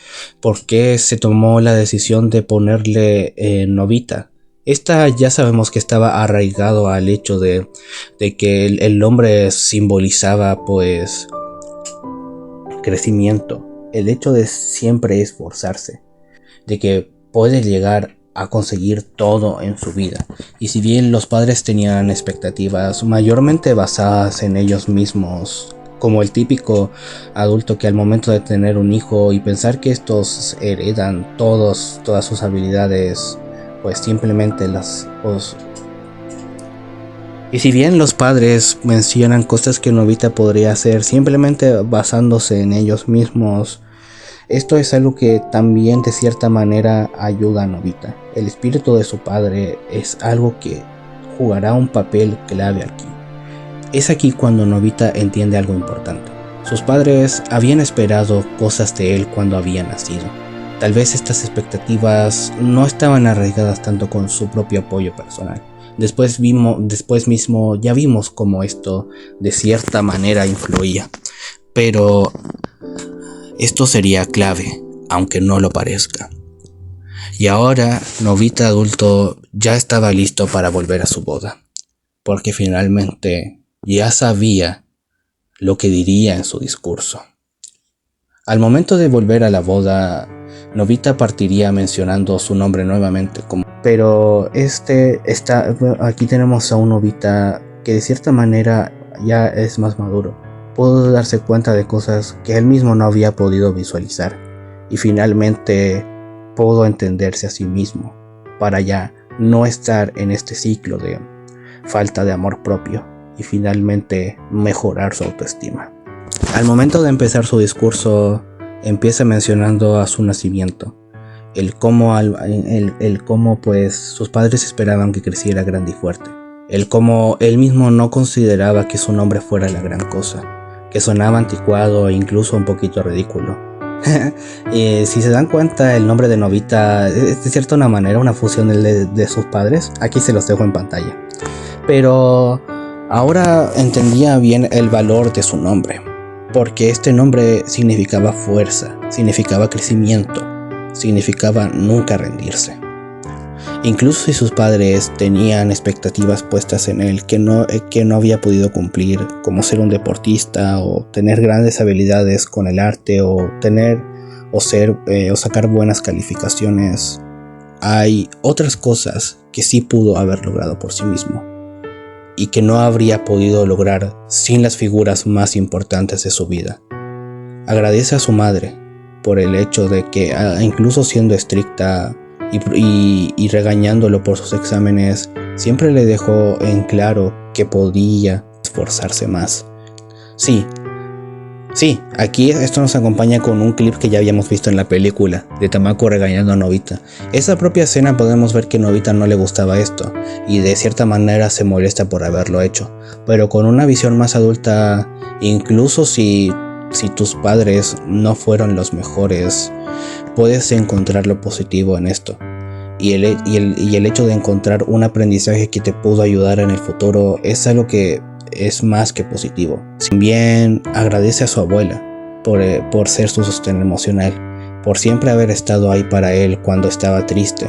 se tomó la decisión de ponerle Nobita? Esta ya sabemos que estaba arraigado al hecho de que el nombre simbolizaba pues crecimiento, el hecho de siempre esforzarse, de que puede llegar a conseguir todo en su vida. Y si bien los padres tenían expectativas mayormente basadas en ellos mismos, como el típico adulto que al momento de tener un hijo y pensar que estos heredan todas sus habilidades, pues simplemente y si bien los padres mencionan cosas que Nobita podría hacer simplemente basándose en ellos mismos, esto es algo que también de cierta manera ayuda a Nobita. El espíritu de su padre es algo que jugará un papel clave aquí. Es aquí cuando Nobita entiende algo importante. Sus padres habían esperado cosas de él cuando había nacido. Tal vez estas expectativas no estaban arraigadas tanto con su propio apoyo personal. Después mismo ya vimos cómo esto de cierta manera influía. Pero esto sería clave, aunque no lo parezca. Y ahora Nobita adulto ya estaba listo para volver a su boda, porque finalmente ya sabía lo que diría en su discurso. Al momento de volver a la boda, Nobita partiría mencionando su nombre nuevamente, pero aquí tenemos a un Nobita que de cierta manera ya es más maduro. Pudo darse cuenta de cosas que él mismo no había podido visualizar y finalmente pudo entenderse a sí mismo para ya no estar en este ciclo de falta de amor propio y finalmente mejorar su autoestima. Al momento de empezar su discurso, empieza mencionando a su nacimiento, el cómo pues sus padres esperaban que creciera grande y fuerte, el cómo él mismo no consideraba que su nombre fuera la gran cosa, que sonaba anticuado e incluso un poquito ridículo. Y si se dan cuenta, el nombre de Nobita es de cierta manera una fusión de sus padres. Aquí se los dejo en pantalla. Pero ahora entendía bien el valor de su nombre, porque este nombre significaba fuerza, significaba crecimiento, significaba nunca rendirse. Incluso si sus padres tenían expectativas puestas en él que no había podido cumplir, como ser un deportista o tener grandes habilidades con el arte o sacar buenas calificaciones, hay otras cosas que sí pudo haber logrado por sí mismo y que no habría podido lograr sin las figuras más importantes de su vida. Agradece a su madre por el hecho de que, incluso siendo estricta y regañándolo por sus exámenes, siempre le dejó en claro que podía esforzarse más. Sí, aquí esto nos acompaña con un clip que ya habíamos visto en la película, de Tamako regañando a Nobita. Esa propia escena podemos ver que a Nobita no le gustaba esto, y de cierta manera se molesta por haberlo hecho. Pero con una visión más adulta, incluso si tus padres no fueron los mejores, puedes encontrar lo positivo en esto. Y el hecho de encontrar un aprendizaje que te pudo ayudar en el futuro es algo que es más que positivo. También agradece a su abuela por ser su sostén emocional, por siempre haber estado ahí para él cuando estaba triste,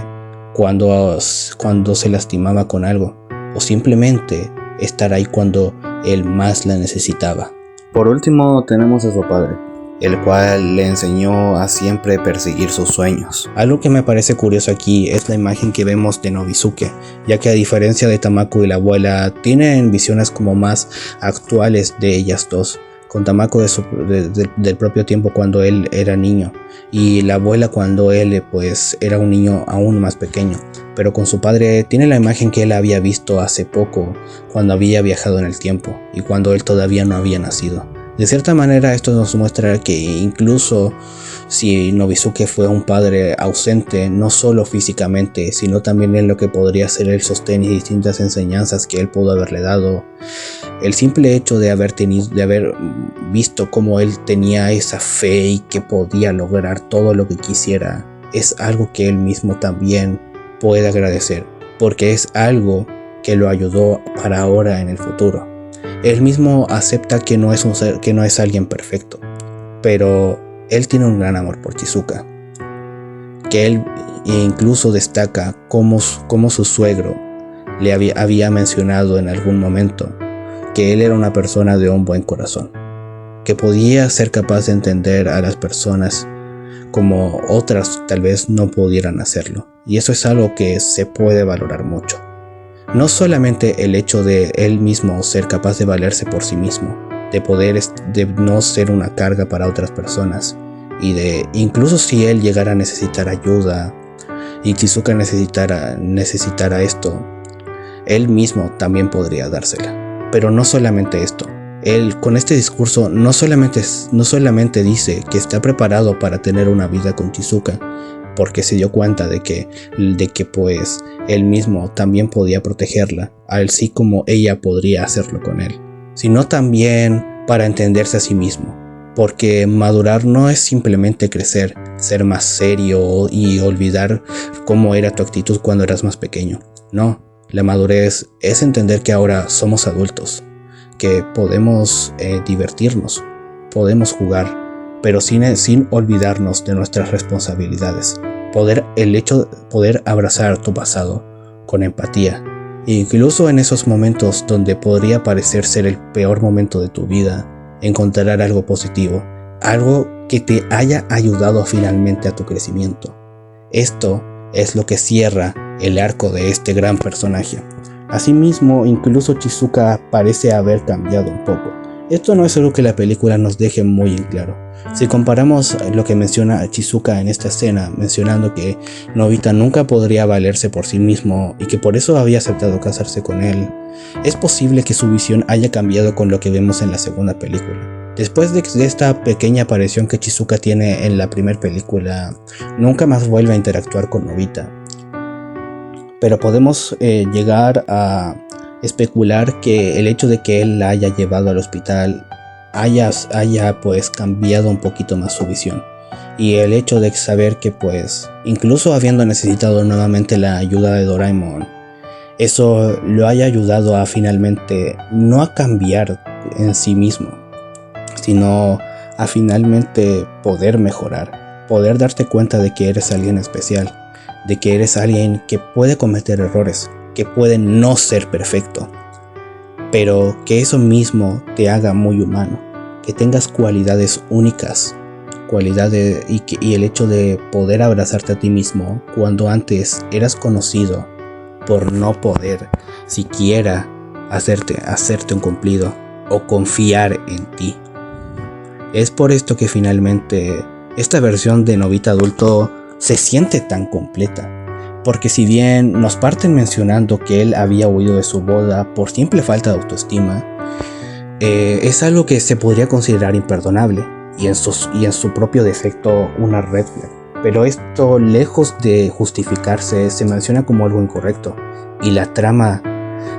cuando se lastimaba con algo, o simplemente estar ahí cuando él más la necesitaba. Por último tenemos a su padre, el cual le enseñó a siempre perseguir sus sueños. Algo que me parece curioso aquí es la imagen que vemos de Nobisuke, ya que a diferencia de Tamako y la abuela, tienen visiones como más actuales de ellas dos, con Tamako del propio tiempo cuando él era niño, y la abuela cuando él pues era un niño aún más pequeño. Pero con su padre tiene la imagen que él había visto hace poco, cuando había viajado en el tiempo y cuando él todavía no había nacido. De cierta manera esto nos muestra que incluso si Nobisuke fue un padre ausente, no solo físicamente, sino también en lo que podría ser el sostén y distintas enseñanzas que él pudo haberle dado, el simple hecho de haber visto cómo él tenía esa fe y que podía lograr todo lo que quisiera, es algo que él mismo también puede agradecer, porque es algo que lo ayudó para ahora en el futuro. Él mismo acepta que no es alguien perfecto, pero él tiene un gran amor por Chizuka, que él incluso destaca cómo su suegro le había mencionado en algún momento que él era una persona de un buen corazón, que podía ser capaz de entender a las personas como otras tal vez no pudieran hacerlo, y eso es algo que se puede valorar mucho. No solamente el hecho de él mismo ser capaz de valerse por sí mismo, de no ser una carga para otras personas, y de incluso si él llegara a necesitar ayuda y Chizuka necesitara esto, él mismo también podría dársela. Pero no solamente esto, él con este discurso no solamente dice que está preparado para tener una vida con Chizuka, porque se dio cuenta de que pues él mismo también podía protegerla, así como ella podría hacerlo con él, sino también para entenderse a sí mismo, porque madurar no es simplemente crecer, ser más serio y olvidar cómo era tu actitud cuando eras más pequeño. No, la madurez es entender que ahora somos adultos, que podemos divertirnos, podemos jugar, pero sin olvidarnos de nuestras responsabilidades. Poder abrazar tu pasado con empatía, e incluso en esos momentos donde podría parecer ser el peor momento de tu vida, encontrar algo positivo, algo que te haya ayudado finalmente a tu crecimiento. Esto es lo que cierra el arco de este gran personaje. Asimismo, incluso Chizuka parece haber cambiado un poco. Esto no es algo que la película nos deje muy en claro. Si comparamos lo que menciona Chizuka en esta escena, mencionando que Nobita nunca podría valerse por sí mismo y que por eso había aceptado casarse con él, es posible que su visión haya cambiado con lo que vemos en la segunda película. Después de esta pequeña aparición que Chizuka tiene en la primera película, nunca más vuelve a interactuar con Nobita. Pero podemos llegar a especular que el hecho de que él la haya llevado al hospital haya pues cambiado un poquito más su visión, y el hecho de saber que pues incluso habiendo necesitado nuevamente la ayuda de Doraemon, eso lo haya ayudado a finalmente no a cambiar en sí mismo, sino a finalmente poder mejorar, poder darte cuenta de que eres alguien especial, de que eres alguien que puede cometer errores, que puede no ser perfecto, pero que eso mismo te haga muy humano, que tengas cualidades únicas, y el hecho de poder abrazarte a ti mismo cuando antes eras conocido por no poder siquiera hacerte un cumplido o confiar en ti. Es por esto que finalmente esta versión de Nobita adulto se siente tan completa. Porque si bien nos parten mencionando que él había huido de su boda por simple falta de autoestima, es algo que se podría considerar imperdonable y en su propio defecto una red flag. Pero esto, lejos de justificarse, se menciona como algo incorrecto, y la trama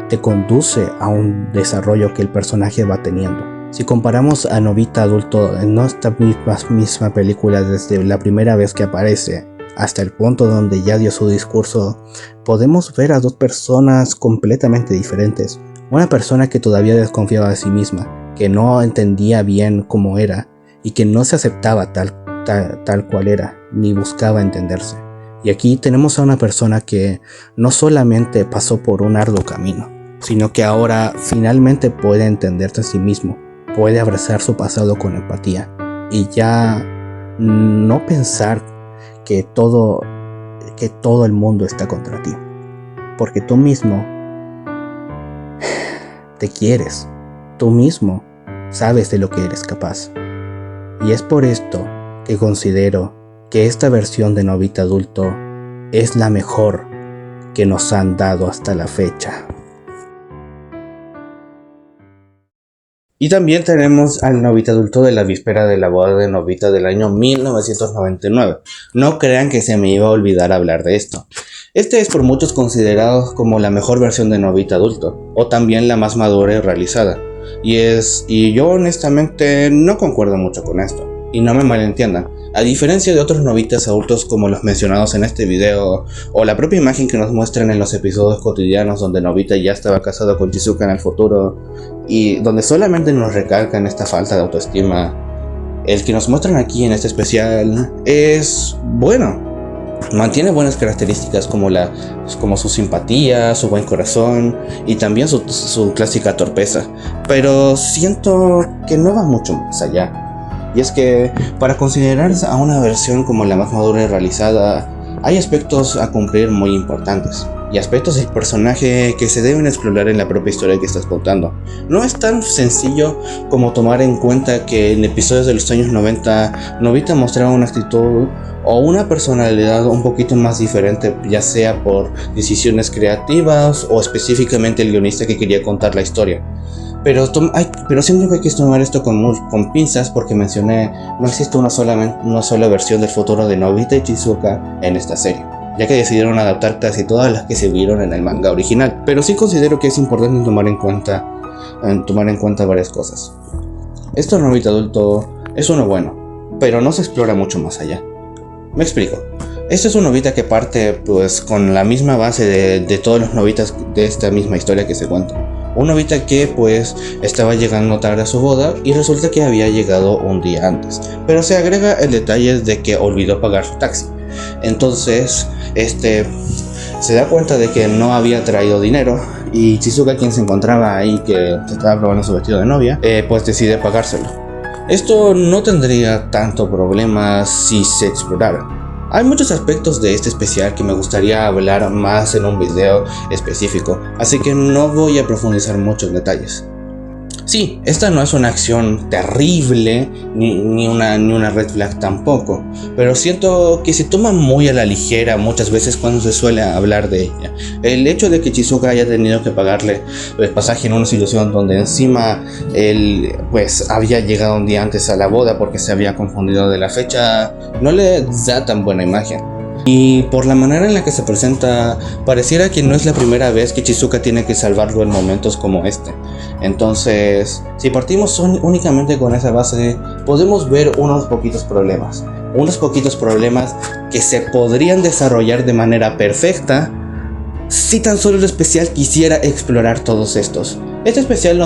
te conduce a un desarrollo que el personaje va teniendo. Si comparamos a Nobita adulto en esta misma película desde la primera vez que aparece hasta el punto donde ya dio su discurso, podemos ver a dos personas completamente diferentes. Una persona que todavía desconfiaba de sí misma, que no entendía bien cómo era y que no se aceptaba tal cual era, ni buscaba entenderse. Y aquí tenemos a una persona que no solamente pasó por un arduo camino, sino que ahora finalmente puede entenderse a sí mismo, puede abrazar su pasado con empatía y ya no pensar que todo el mundo está contra ti, porque tú mismo te quieres, tú mismo sabes de lo que eres capaz. Y es por esto que considero que esta versión de Nobita adulto es la mejor que nos han dado hasta la fecha. Y también tenemos al Nobita adulto de la víspera de la boda de Nobita del año 1999. No crean que se me iba a olvidar hablar de esto. Este es por muchos considerado como la mejor versión de Nobita adulto, o también la más madura y realizada. Y yo honestamente no concuerdo mucho con esto. Y no me malentiendan, a diferencia de otros Nobitas adultos como los mencionados en este video, o la propia imagen que nos muestran en los episodios cotidianos donde Nobita ya estaba casado con Shizuka en el futuro, y donde solamente nos recalcan esta falta de autoestima, el que nos muestran aquí en este especial es bueno. Mantiene buenas características como su simpatía, su buen corazón y también su clásica torpeza, pero siento que no va mucho más allá. Y es que para considerar a una versión como la más madura y realizada, hay aspectos a cumplir muy importantes, y aspectos del personaje que se deben explorar en la propia historia que estás contando. No es tan sencillo como tomar en cuenta que en episodios de los años 90 Nobita mostraba una actitud o una personalidad un poquito más diferente, ya sea por decisiones creativas o específicamente el guionista que quería contar la historia. Pero siento que hay que tomar esto con pinzas, porque mencioné, no existe una sola versión del futuro de Nobita y Shizuka en esta serie, ya que decidieron adaptar casi todas las que se vieron en el manga original. Pero sí considero que es importante tomar en cuenta varias cosas. Este Nobita adulto es uno bueno, pero no se explora mucho más allá. Me explico. Este es un Nobita que parte pues con la misma base de todos los Nobitas de esta misma historia que se cuenta. Un Nobita que pues estaba llegando tarde a su boda y resulta que había llegado un día antes, pero se agrega el detalle de que olvidó pagar su taxi. Entonces se da cuenta de que no había traído dinero, y Shizuka, quien se encontraba ahí, que se estaba probando su vestido de novia, pues decide pagárselo. Esto no tendría tanto problema si se explorara. Hay muchos aspectos de este especial que me gustaría hablar más en un video específico, así que no voy a profundizar mucho en detalles. Sí, esta no es una acción terrible, ni una red flag tampoco, pero siento que se toma muy a la ligera muchas veces cuando se suele hablar de ella. El hecho de que Shizuka haya tenido que pagarle el pasaje en una situación donde encima él pues había llegado un día antes a la boda porque se había confundido de la fecha, no le da tan buena imagen. Y por la manera en la que se presenta, pareciera que no es la primera vez que Shizuka tiene que salvarlo en momentos como este. Entonces, si partimos únicamente con esa base, podemos ver unos poquitos problemas que se podrían desarrollar de manera perfecta si tan solo el especial quisiera explorar todos estos. Este especial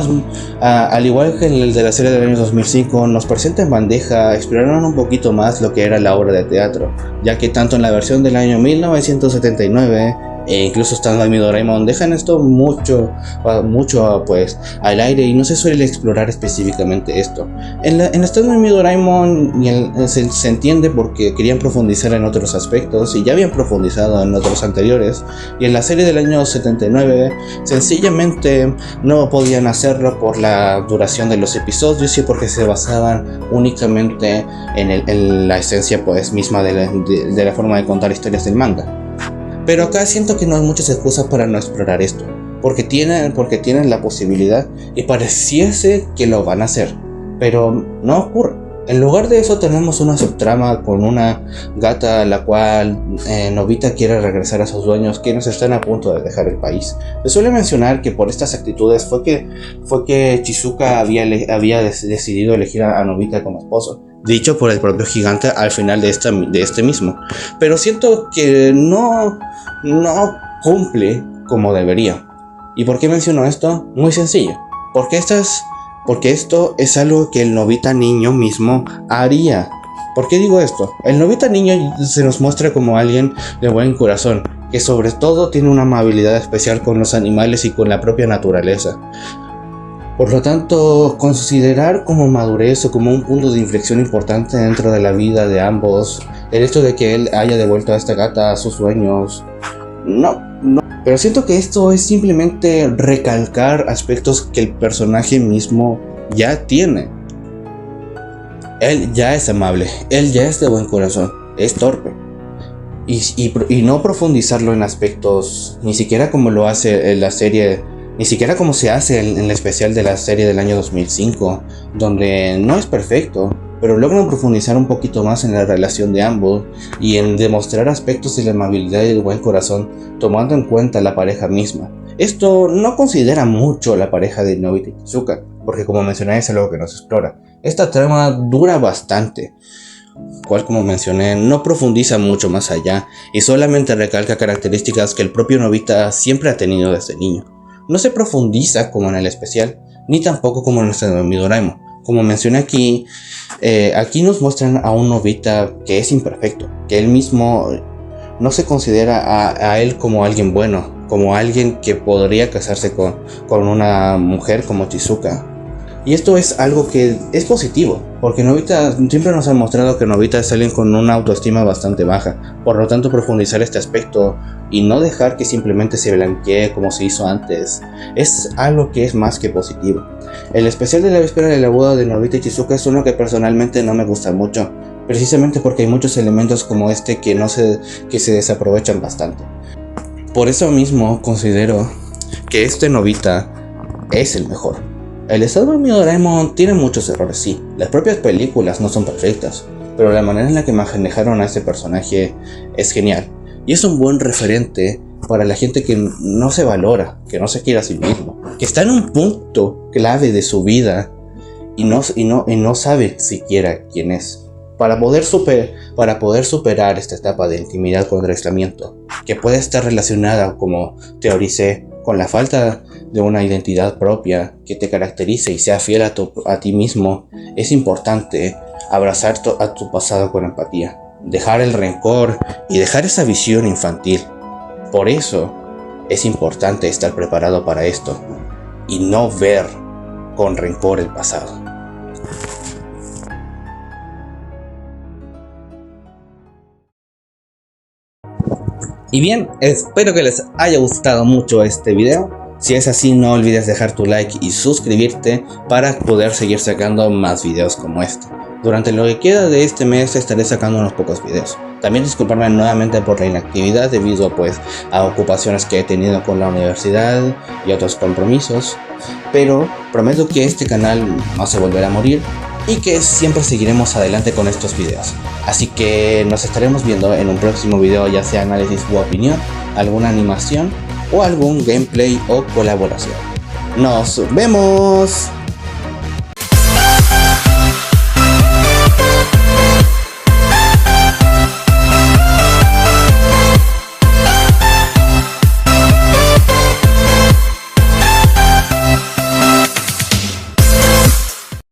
al igual que el de la serie del año 2005, nos presenta en bandeja, exploraron un poquito más lo que era la obra de teatro, ya que tanto en la versión del año 1979 e incluso estando en Doraemon dejan esto mucho pues al aire, y no se suele explorar específicamente esto. En estando en Doraemon se entiende porque querían profundizar en otros aspectos y ya habían profundizado en otros anteriores, y en la serie del año 79 sencillamente no podían hacerlo por la duración de los episodios y porque se basaban únicamente en la esencia pues misma de la forma de contar historias del manga. Pero acá siento que no hay muchas excusas para no explorar esto, porque tienen la posibilidad y pareciese que lo van a hacer, pero no ocurre. En lugar de eso tenemos una subtrama con una gata a la cual Nobita quiere regresar a sus dueños, quienes están a punto de dejar el país. Se suele mencionar que por estas actitudes fue que Shizuka había decidido elegir a Nobita como esposo, dicho por el propio gigante al final de este mismo. Pero siento que no cumple como debería. ¿Y por qué menciono esto? Muy sencillo. Porque esto es algo que el Nobita niño mismo haría. ¿Por qué digo esto? El Nobita niño se nos muestra como alguien de buen corazón, que sobre todo tiene una amabilidad especial con los animales y con la propia naturaleza. Por lo tanto, considerar como madurez o como un punto de inflexión importante dentro de la vida de ambos el hecho de que él haya devuelto a esta gata a sus sueños, no. Pero siento que esto es simplemente recalcar aspectos que el personaje mismo ya tiene. Él ya es amable, él ya es de buen corazón, es torpe. Y no profundizarlo en aspectos, ni siquiera como lo hace en la serie, ni siquiera como se hace en el especial de la serie del año 2005, donde no es perfecto, pero logran profundizar un poquito más en la relación de ambos y en demostrar aspectos de la amabilidad y del buen corazón, tomando en cuenta la pareja misma. Esto no considera mucho la pareja de Nobita y Chizuka, porque como mencioné es algo que no se explora. Esta trama dura bastante, cual como mencioné no profundiza mucho más allá y solamente recalca características que el propio Nobita siempre ha tenido desde niño. No se profundiza como en el especial, ni tampoco como en nuestro Mi Doraemon. Como mencioné aquí nos muestran a un Nobita que es imperfecto, que él mismo no se considera a él como alguien bueno, como alguien que podría casarse con una mujer como Chizuka. Y esto es algo que es positivo, porque Nobita siempre nos ha mostrado que Nobita es alguien con una autoestima bastante baja. Por lo tanto, profundizar este aspecto y no dejar que simplemente se blanquee como se hizo antes es algo que es más que positivo. El especial de la víspera de la boda de Nobita y Chizuka es uno que personalmente no me gusta mucho, precisamente porque hay muchos elementos como este que se desaprovechan bastante. Por eso mismo considero que este Nobita es el mejor. El estado de Mi Doraemon tiene muchos errores, sí. Las propias películas no son perfectas, pero la manera en la que manejaron a este personaje es genial. Y es un buen referente para la gente que no se valora, que no se quiere a sí mismo, que está en un punto clave de su vida y no sabe siquiera quién es. Para poder superar esta etapa de intimidad con aislamiento, que puede estar relacionada, como teoricé, con la falta de una identidad propia que te caracterice y sea fiel a ti mismo, es importante abrazar a tu pasado con empatía, dejar el rencor y dejar esa visión infantil. Por eso es importante estar preparado para esto y no ver con rencor el pasado. Y bien, espero que les haya gustado mucho este video. Si es así, no olvides dejar tu like y suscribirte para poder seguir sacando más videos como este. Durante lo que queda de este mes estaré sacando unos pocos videos. También disculparme nuevamente por la inactividad debido a ocupaciones que he tenido con la universidad y otros compromisos. Pero prometo que este canal no se volverá a morir y que siempre seguiremos adelante con estos videos. Así que nos estaremos viendo en un próximo video, ya sea análisis u opinión, alguna animación o algún gameplay o colaboración. ¡Nos vemos!